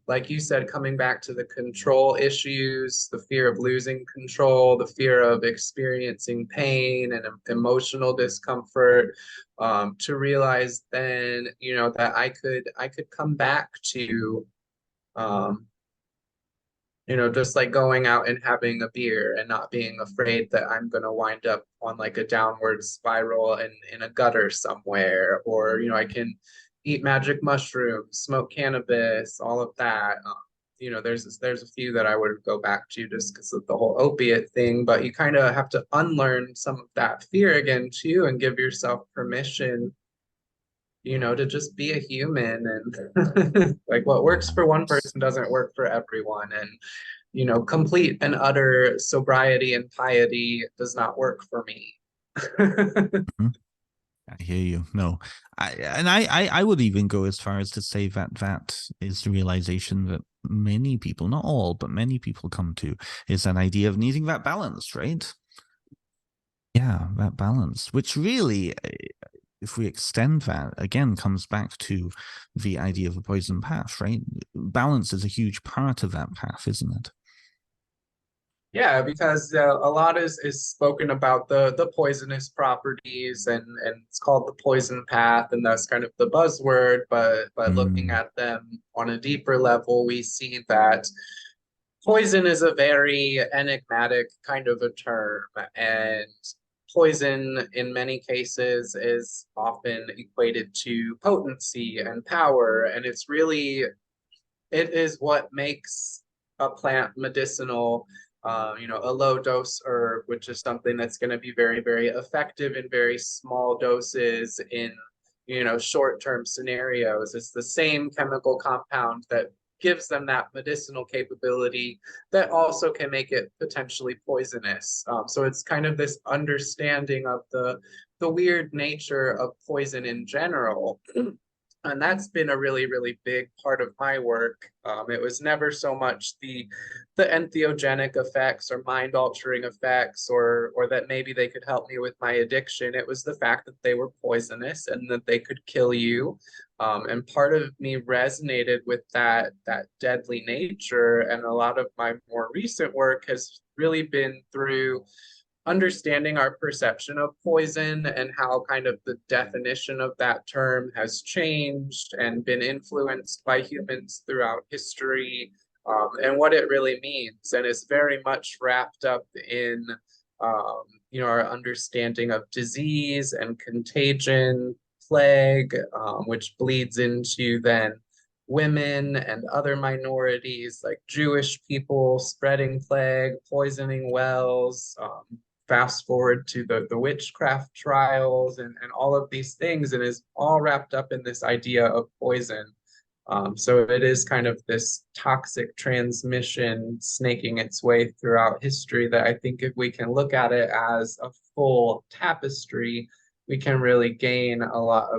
like you said, coming back to the control issues, the fear of losing control, the fear of experiencing pain and emotional discomfort, to realize then, that I could come back to, um, just like going out and having a beer and not being afraid that I'm going to wind up on like a downward spiral in a gutter somewhere, or, I can eat magic mushrooms, smoke cannabis, all of that. There's a few that I would go back to just because of the whole opiate thing, but you kind of have to unlearn some of that fear again too, and give yourself permission, to just be a human, and like what works for one person doesn't work for everyone. And complete and utter sobriety and piety does not work for me. Mhm. I hear you. No, I would even go as far as to say that that is the realization that many people, not all, but many people come to, is an idea of needing that balance, right? Yeah, that balance, which really, if we extend that, again, comes back to the idea of a poison path, right? Balance is a huge part of that path, isn't it? Yeah, because a lot is spoken about the poisonous properties, and it's called the poison path, and that's kind of the buzzword. But looking Mm, at them on a deeper level, we see that poison is a very enigmatic kind of a term, and poison in many cases is often equated to potency and power, and it is what makes a plant medicinal. A low dose herb, which is something that's going to be very, very effective in very small doses in, short-term scenarios. It's the same chemical compound that gives them that medicinal capability that also can make it potentially poisonous. So it's kind of this understanding of the weird nature of poison in general. And that's been a really, really big part of my work. It was never so much the entheogenic effects or mind altering effects, or that maybe they could help me with my addiction. It was the fact that they were poisonous and that they could kill you. And part of me resonated with that deadly nature. And a lot of my more recent work has really been through understanding our perception of poison and how kind of the definition of that term has changed and been influenced by humans throughout history, and what it really means. And it's very much wrapped up in, our understanding of disease and contagion, plague, which bleeds into then women and other minorities like Jewish people spreading plague, poisoning wells, fast forward to the witchcraft trials and all of these things, and is all wrapped up in this idea of poison. So it is kind of this toxic transmission snaking its way throughout history that I think if we can look at it as a full tapestry, we can really gain a lot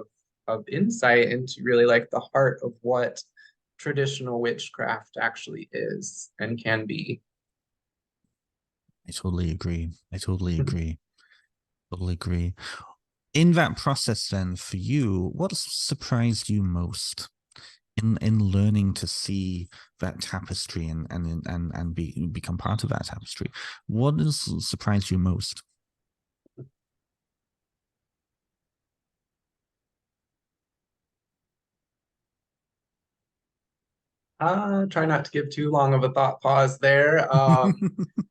of insight into really like the heart of what traditional witchcraft actually is and can be. I totally agree. I totally agree. Totally agree. In that process, then, for you, what surprised you most in learning to see that tapestry and become part of that tapestry? What has surprised you most? Try not to give too long of a thought pause there.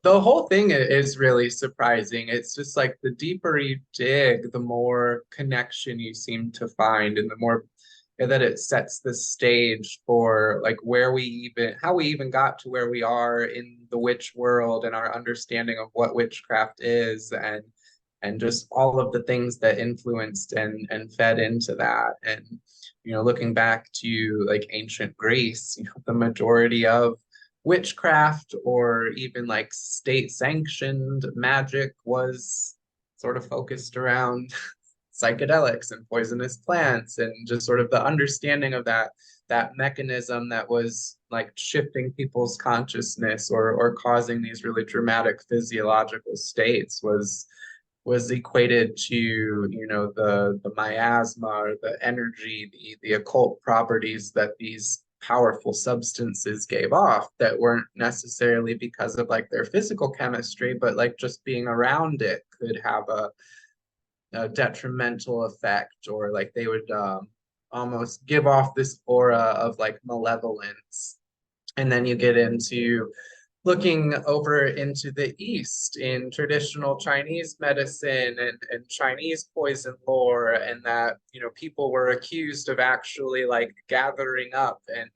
The whole thing is really surprising. It's just like the deeper you dig, the more connection you seem to find, and the more that it sets the stage for like how we even got to where we are in the witch world and our understanding of what witchcraft is, and just all of the things that influenced and fed into that. And looking back to like ancient Greece, the majority of witchcraft or even like state sanctioned magic was sort of focused around psychedelics and poisonous plants, and just sort of the understanding of that mechanism that was like shifting people's consciousness or causing these really dramatic physiological states was equated to the miasma or the energy, the occult properties that these powerful substances gave off, that weren't necessarily because of like their physical chemistry, but like just being around it could have a detrimental effect, or like they would almost give off this aura of like malevolence. And then you get into looking over into the East in traditional Chinese medicine and Chinese poison lore, and that, people were accused of actually like gathering up and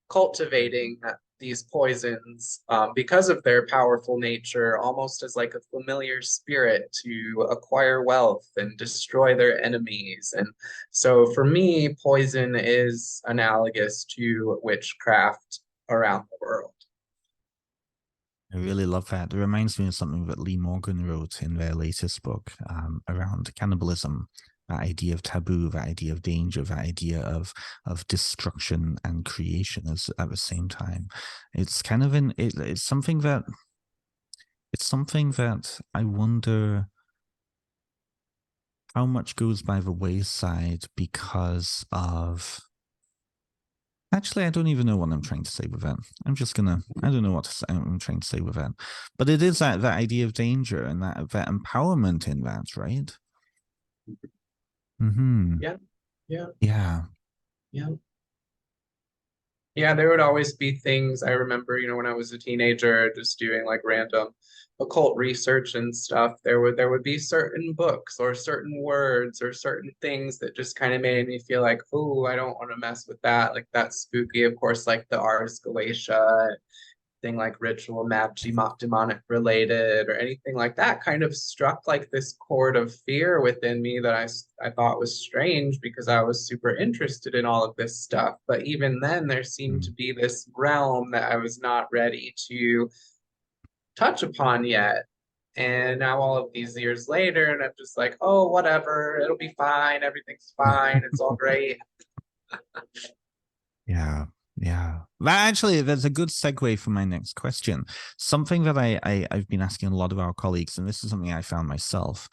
cultivating these poisons, because of their powerful nature, almost as like a familiar spirit to acquire wealth and destroy their enemies. And so for me, poison is analogous to witchcraft around the world. I really love that. It reminds me of something that Lee Morgan wrote in their latest book around cannibalism. That idea of taboo, that idea of danger, that idea of destruction and creation is at the same time. It's kind of it's something that I wonder how much goes by the wayside because of. Actually, I don't even know what I'm trying to say with that. I don't know what I'm trying to say with that. But it is that idea of danger and that empowerment in that, right? Mm-hmm. Yeah, yeah, Yeah. yeah. Yeah, there would always be things I remember, when I was a teenager, just doing like random occult research and stuff. There would be certain books or certain words or certain things that just kind of made me feel like, oh, I don't want to mess with that. Like that's spooky. Of course, like the Ars Galatia thing, like ritual magic, demonic related or anything like that, kind of struck like this chord of fear within me that I thought was strange, because I was super interested in all of this stuff. But even then there seemed to be this realm that I was not ready to touch upon yet. And now all of these years later, and I'm just like, oh, whatever, it'll be fine, everything's fine, it's all great. Yeah, yeah. That actually, there's a good segue for my next question. Something that I've been asking a lot of our colleagues, and this is something I found myself.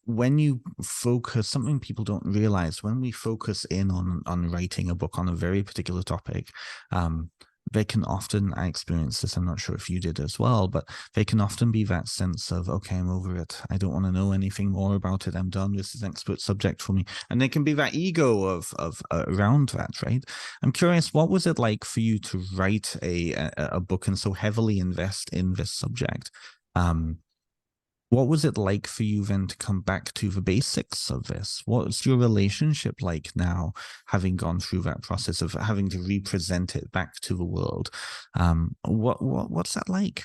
When you focus, something people don't realize, when we focus in on writing a book on a very particular topic, um, they can often, I experienced this, I'm not sure if you did as well, but they can often be that sense of, okay, I'm over it. I don't want to know anything more about it. I'm done. This is an expert subject for me. And there can be that ego of around that, right? I'm curious, what was it like for you to write a book and so heavily invest in this subject? Um, what was it like for you then to come back to the basics of this? What's your relationship like now, having gone through that process of having to represent it back to the world? What's that like?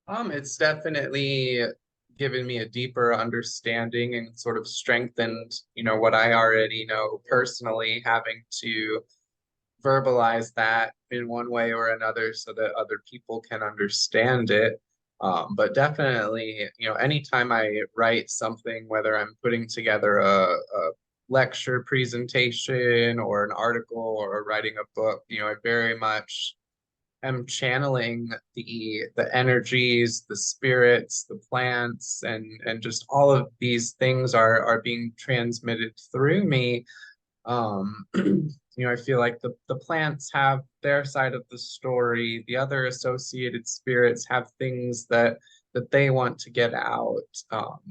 It's definitely given me a deeper understanding and sort of strengthened, what I already know personally, having to verbalize that in one way or another so that other people can understand it. But definitely, anytime I write something, whether I'm putting together a lecture presentation or an article or writing a book, I very much am channeling the energies, the spirits, the plants, and just all of these things are being transmitted through me. I feel like the plants have their side of the story. The other associated spirits have things that they want to get out.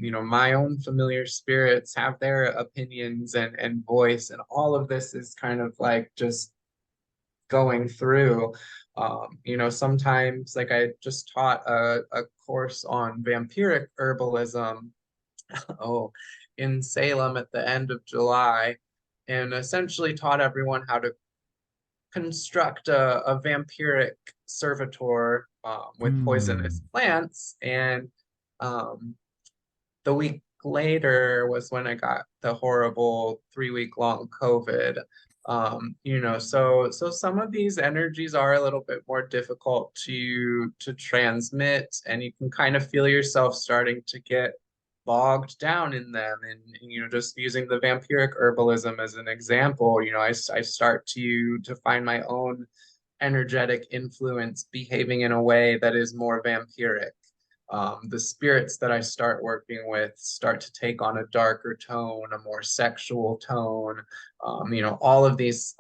My own familiar spirits have their opinions and voice, and all of this is kind of like just going through. Sometimes like I just taught a course on vampiric herbalism, oh, in Salem at the end of July, and essentially taught everyone how to construct a vampiric servitor with poisonous Hmm. plants. And um, the week later was when I got the horrible 3 week long COVID. So some of these energies are a little bit more difficult to transmit, and you can kind of feel yourself starting to get bogged down in them. And just using the vampiric herbalism as an example, I start to find my own energetic influence behaving in a way that is more vampiric. The spirits that I start working with start to take on a darker tone, a more sexual tone. All of these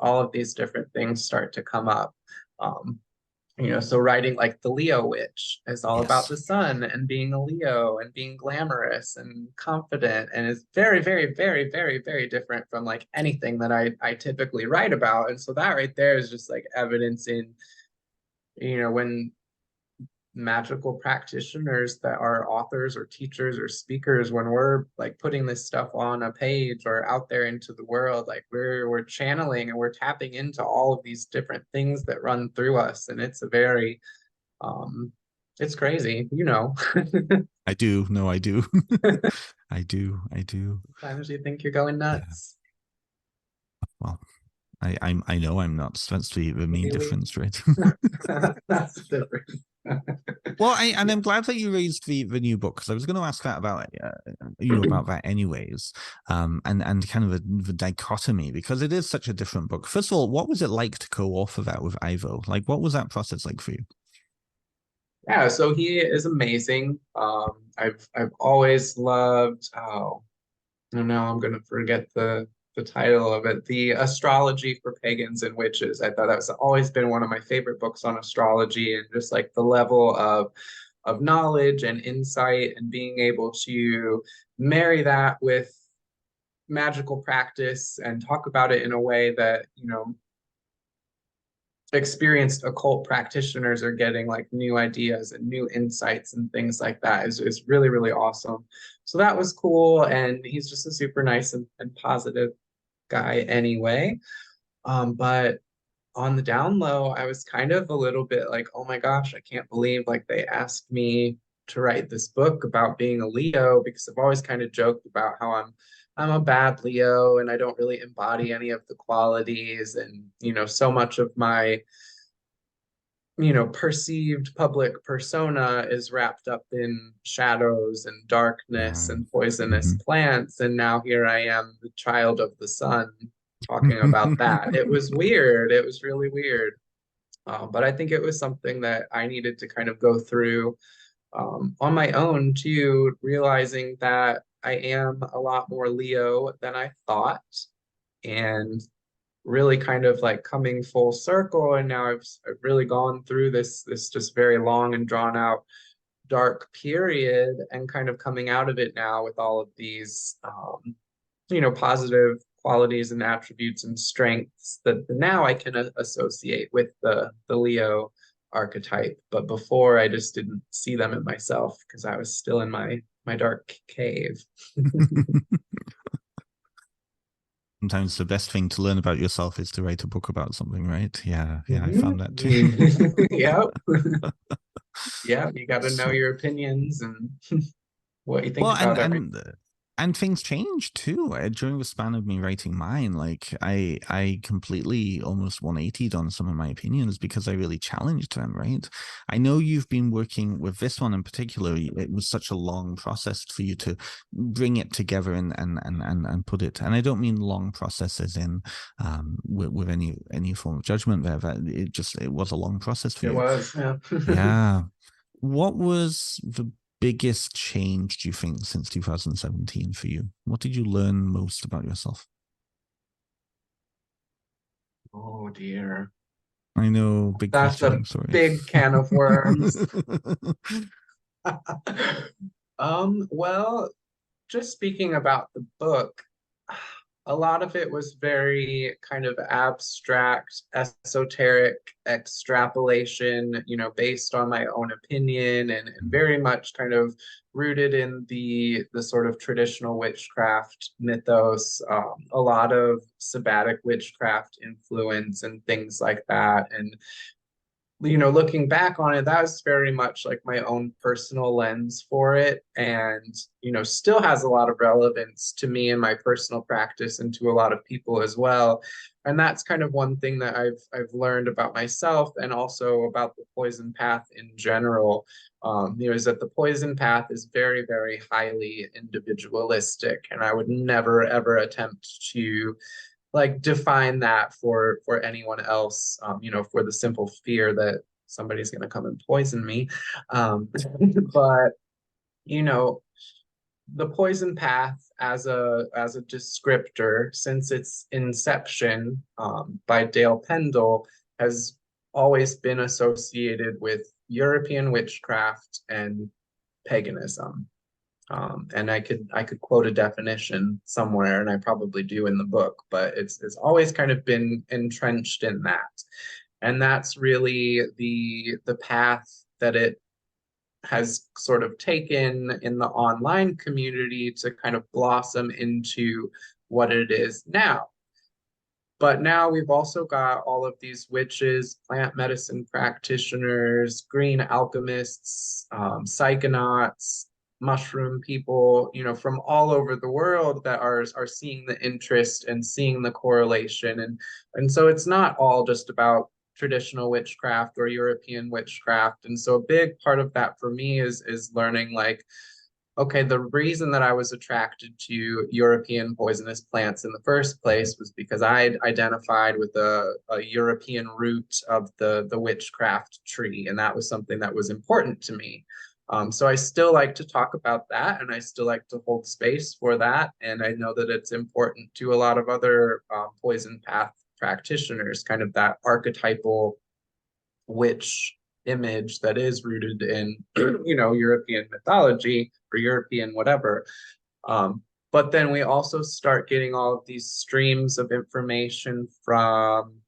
different things start to come up. Um, so writing like the Leo witch is all about Yes. the sun and being a Leo and being glamorous and confident, and is very, very, very, very, very different from like anything that I typically write about. And so that right there is just like evidence in, when magical practitioners that are authors or teachers or speakers, when we're like putting this stuff on a page or out there into the world, like we're channeling and we're tapping into all of these different things that run through us. And it's a very it's crazy. I do. No, I do. I do. I do. Sometimes you think you're going Yeah. nuts. Well, I know I'm not. That's the main Really? difference, right? That's different. Well, and Yeah. I'm glad that you raised the new book, because I was going to ask that about you about that anyways, and kind of the dichotomy, because it is such a different book. First of all, what was it like to co-author that with Ivo? Like, what was that process like for you? Yeah, so he is amazing. I've always loved, oh, I don't know, I'm gonna forget the title of it. The Astrology for Pagans and Witches. I thought that's always been one of my favorite books on astrology, and just like the level of knowledge and insight and being able to marry that with magical practice and talk about it in a way that, experienced occult practitioners are getting like new ideas and new insights and things like that is really, really awesome. So that was cool. And he's just a super nice and positive guy anyway. But on the down low, I was kind of a little bit like, oh my gosh, I can't believe like they asked me to write this book about being a Leo, because I've always kind of joked about how I'm a bad Leo and I don't really embody any of the qualities. And so much of my perceived public persona is wrapped up in shadows and darkness Wow. and poisonous Mhm. plants. And now here I am, the child of the sun, talking about that. It was weird. It was really weird. But I think it was something that I needed to kind of go through on my own too, realizing that I am a lot more Leo than I thought. And really kind of like coming full circle, and now I've really gone through this just very long and drawn out dark period, and kind of coming out of it now with all of these positive qualities and attributes and strengths that now I can associate with the Leo archetype. But before, I just didn't see them in myself because I was still in my dark cave. Sometimes the best thing to learn about yourself is to write a book about something, right? Yeah, I Mhm. found that too. Yep. Yeah, you got to know So, your opinions and what you think well, about everything. and things change too during the span of me writing mine. Like I completely almost 180'd on some of my opinions because I really challenged them, right? I know you've been working with this one in particular. It was such a long process for you to bring it together and put it. And I don't mean long processes in with any form of judgment there. That it was a long process for It you. was, yeah. Yeah. What was the biggest change, do you think, since 2017 for you? What did you learn most about yourself? Oh dear. I know, big That's question. a I'm sorry. big can of worms. Well, just speaking about the book, a lot of it was very kind of abstract, esoteric extrapolation, based on my own opinion, and very much kind of rooted in the sort of traditional witchcraft mythos, a lot of sabbatic witchcraft influence and things like that. And looking back on it, that was very much like my own personal lens for it, and still has a lot of relevance to me in my personal practice and to a lot of people as well. And that's kind of one thing that I've learned about myself, and also about the poison path in general. Is that the poison path is very, very highly individualistic, and I would never ever attempt to like define that for anyone else, for the simple fear that somebody's going to come and poison me. But you know the poison path as a descriptor, since its inception, by Dale Pendle, has always been associated with European witchcraft and paganism. And I could quote a definition somewhere, and I probably do in the book, but it's always kind of been entrenched in that. And that's really the path that it has sort of taken in the online community to kind of blossom into what it is now. But now we've also got all of these witches, plant medicine practitioners, green alchemists, psychonauts, mushroom people, from all over the world that are seeing the interest and seeing the correlation. And so it's not all just about traditional witchcraft or European witchcraft. And so a big part of that for me is learning, like, okay, the reason that I was attracted to European poisonous plants in the first place was because I identified with a European root of the witchcraft tree, and that was something that was important to me. So I still like to talk about that, and I still like to hold space for that. And I know that it's important to a lot of other poison path practitioners, kind of that archetypal witch image that is rooted in European mythology or European whatever. um, but then we also start getting all of these streams of information from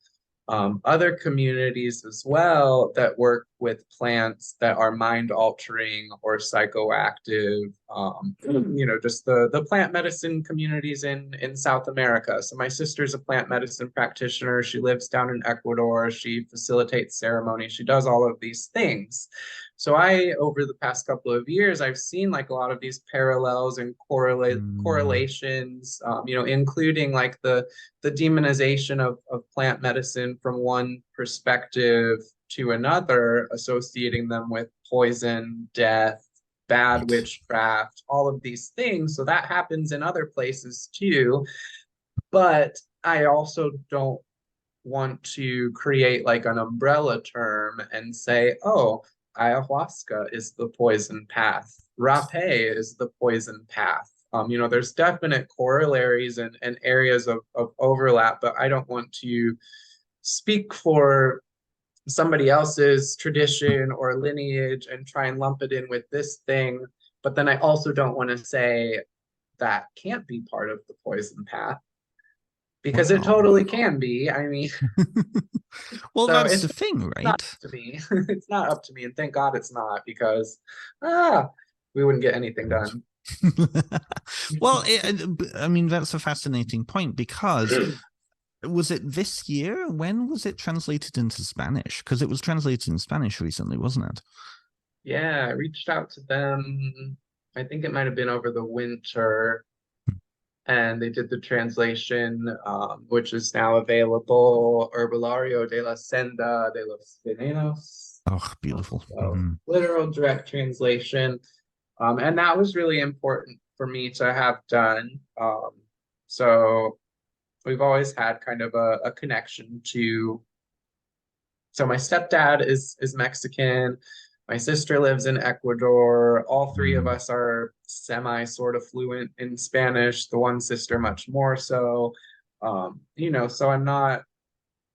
other communities as well that work with plants that are mind altering or psychoactive. Just the plant medicine communities in South America. So my sister's a plant medicine practitioner. She lives down in Ecuador. She facilitates ceremonies. She does all of these things. So over the past couple of years, I've seen like a lot of these parallels and Mm, correlations, including like the demonization of plant medicine from one perspective, to another, associating them with poison, death, bad Right. witchcraft, all of these things. So that happens in other places too. But I also don't want to create like an umbrella term and say, oh, ayahuasca is the poison path, rapé is the poison path. There's definite corollaries and areas of overlap, but I don't want to speak for somebody else's tradition or lineage and try and lump it in with this thing. But then I also don't want to say that can't be part of the poison path because it Wow. totally can be. I mean, Well, so that's it's the thing, not right? up to me. It's not up to me, and thank God it's not because we wouldn't get anything done. Well, I mean, that's a fascinating point because was it this year? When was it translated into Spanish? Because it was translated in Spanish recently, wasn't it? Yeah, I reached out to them. I think it might have been over the winter, and they did the translation, which is now available. Herbalario de la Senda de los Venenos. Oh, beautiful. So literal direct translation. And that was really important for me to have done. So we've always had kind of a connection to. So my stepdad is Mexican. My sister lives in Ecuador. All three of Mm. us are semi sort of fluent in Spanish. The one sister much more so. So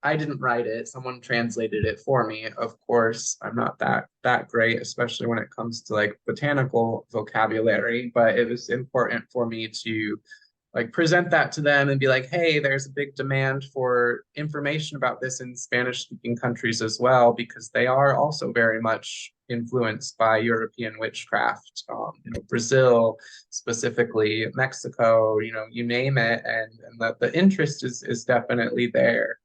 I didn't write it. Someone translated it for me. Of course, I'm not that great, especially when it comes to like botanical vocabulary, but it was important for me to like present that to them and be like, hey, there's a big demand for information about this in Spanish speaking countries as well, because they are also very much influenced by European witchcraft. Brazil, specifically Mexico, you name it, and that the interest is definitely there.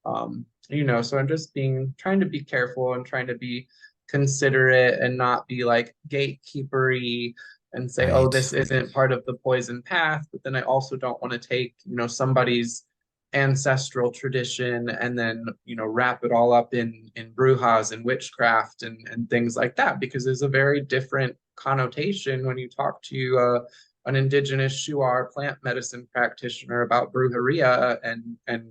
So I'm just trying to be careful and trying to be considerate and not be like gatekeepery and say, oh, Right. this isn't part of the poison path. But then I also don't want to take, somebody's ancestral tradition and then, wrap it all up in brujas and witchcraft and things like that, because there's a very different connotation when you talk to an indigenous Shuar plant medicine practitioner about brujeria and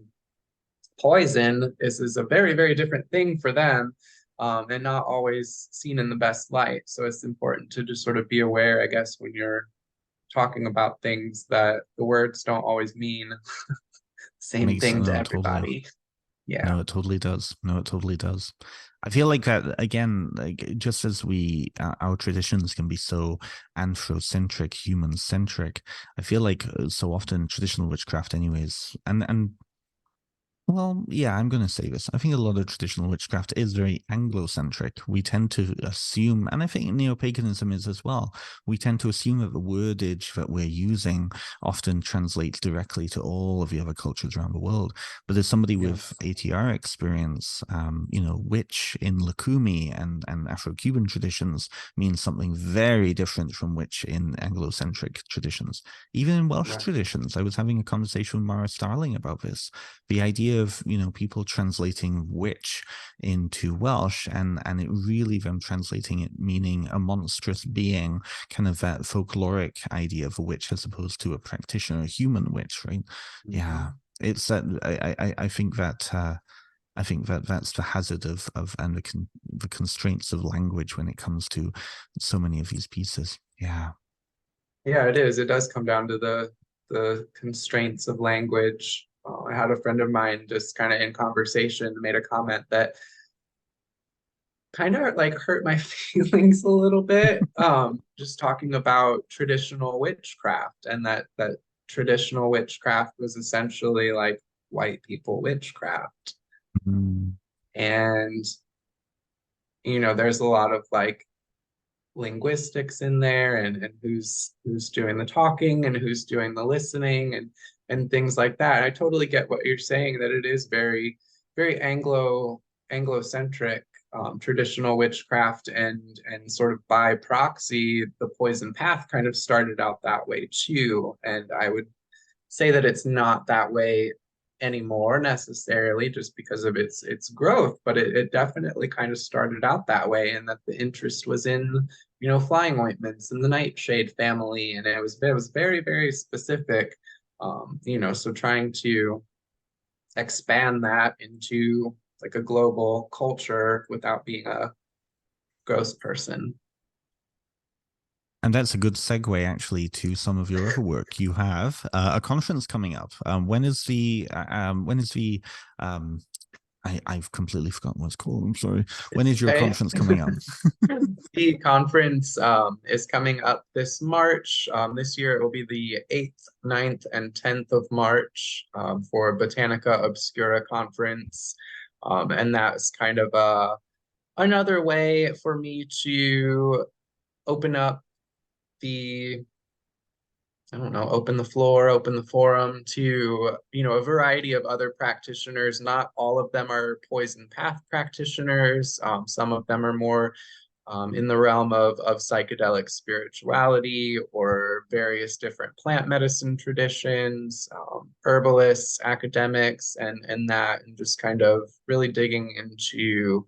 poison is a very, very different thing for them, and not always seen in the best light. So it's important to just sort of be aware, I guess, when you're talking about things that the words don't always mean the same Makes thing to no, totally. everybody. Yeah. No, it totally does. No, it totally does. I feel like that again, like just as our traditions can be so anthrocentric, human centric. I feel like so often traditional witchcraft, anyways, and well, yeah, I'm going to say this. I think a lot of traditional witchcraft is very Anglo-centric. We tend to assume, and I think neo-paganism is as well, we tend to assume that the wordage that we're using often translates directly to all of the other cultures around the world. But as somebody with Yes. ATR experience, witch in Lukumi and Afro-Cuban traditions means something very different from witch in Anglo-centric traditions. Even in Welsh Right. traditions, I was having a conversation with Mara Starling about this, the idea of people translating witch into Welsh and it really them translating it meaning a monstrous being, kind of that folkloric idea of a witch as opposed to a practitioner, a human witch, right? Mm-hmm. Yeah, it's that I think that I think that that's the hazard of and the constraints of language when it comes to so many of these pieces. Yeah. Yeah, it is. It does come down to the constraints of language. I had a friend of mine just kind of in conversation made a comment that kind of like hurt my feelings a little bit. Just talking about traditional witchcraft and that traditional witchcraft was essentially like white people witchcraft. Mm. And there's a lot of like linguistics in there and who's doing the talking and who's doing the listening and things like that. I totally get what you're saying, that it is very, very Anglo-centric, traditional witchcraft and sort of by proxy, the poison path kind of started out that way too. And I would say that it's not that way anymore necessarily just because of its growth, but it definitely kind of started out that way, and that the interest was in, flying ointments and the nightshade family, and it was very, very specific. So trying to expand that into like a global culture without being a gross person. And that's a good segue, actually, to some of your other work. You have a conference coming up. When is the I've completely forgotten what it's called. I'm sorry. When is your Okay. conference coming up? The conference is coming up this March. This year it will be the 8th, 9th, and 10th of March for Botanica Obscura Conference. And that's kind of another way for me to open up the I don't know, open the floor, open the forum to, a variety of other practitioners. Not all of them are poison path practitioners. Some of them are more in the realm of psychedelic spirituality or various different plant medicine traditions, herbalists, academics, and just kind of really digging into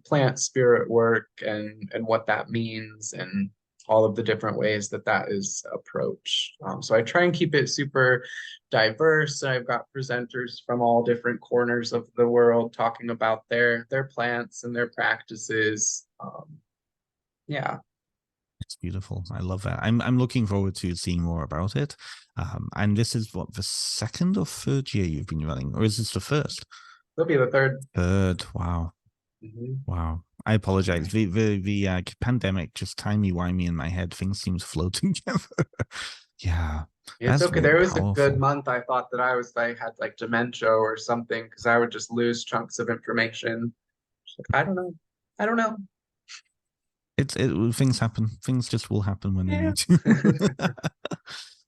plant spirit work and what that means, and all of the different ways that that is approached. So I try and keep it super diverse. I've got presenters from all different corners of the world talking about their plants and their practices. Yeah. It's beautiful. I love that. I'm looking forward to seeing more about it. And this is what, the second or third year you've been running, or is this the first? It'll be the third. Third. Wow. Wow. I apologize. The pandemic just timey-wimey in my head. Things seem to flow together. Yeah. It's That's okay. really There was a good powerful. month I thought that I had like dementia or something, because I would just lose chunks of information. Like, I don't know. I don't know. Things happen. Things just will happen when they Yeah. need to.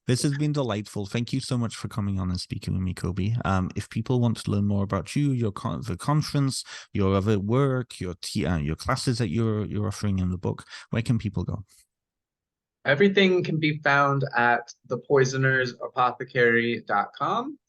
This has been delightful. Thank you so much for coming on and speaking with me, Coby. If people want to learn more about you, the conference, your other work, your classes that you're offering in the book, where can people go? Everything can be found at thepoisonersapothecary.com.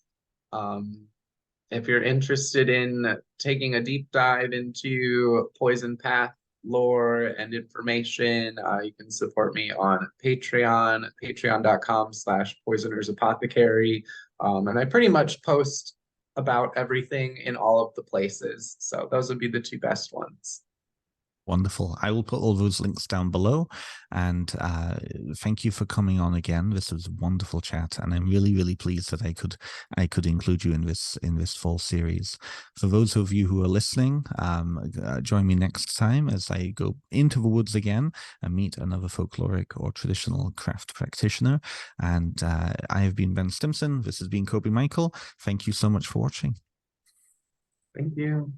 If you're interested in taking a deep dive into poison path lore and information, you can support me on Patreon, patreon.com/poisonersapothecary. And I pretty much post about everything in all of the places. So those would be the two best ones. Wonderful. I will put all those links down below. And thank you for coming on again. This was a wonderful chat, and I'm really, really pleased that I could include you in this fall series. For those of you who are listening, join me next time as I go into the woods again and meet another folkloric or traditional craft practitioner. And I have been Ben Stimson. This has been Coby Michael. Thank you so much for watching. Thank you.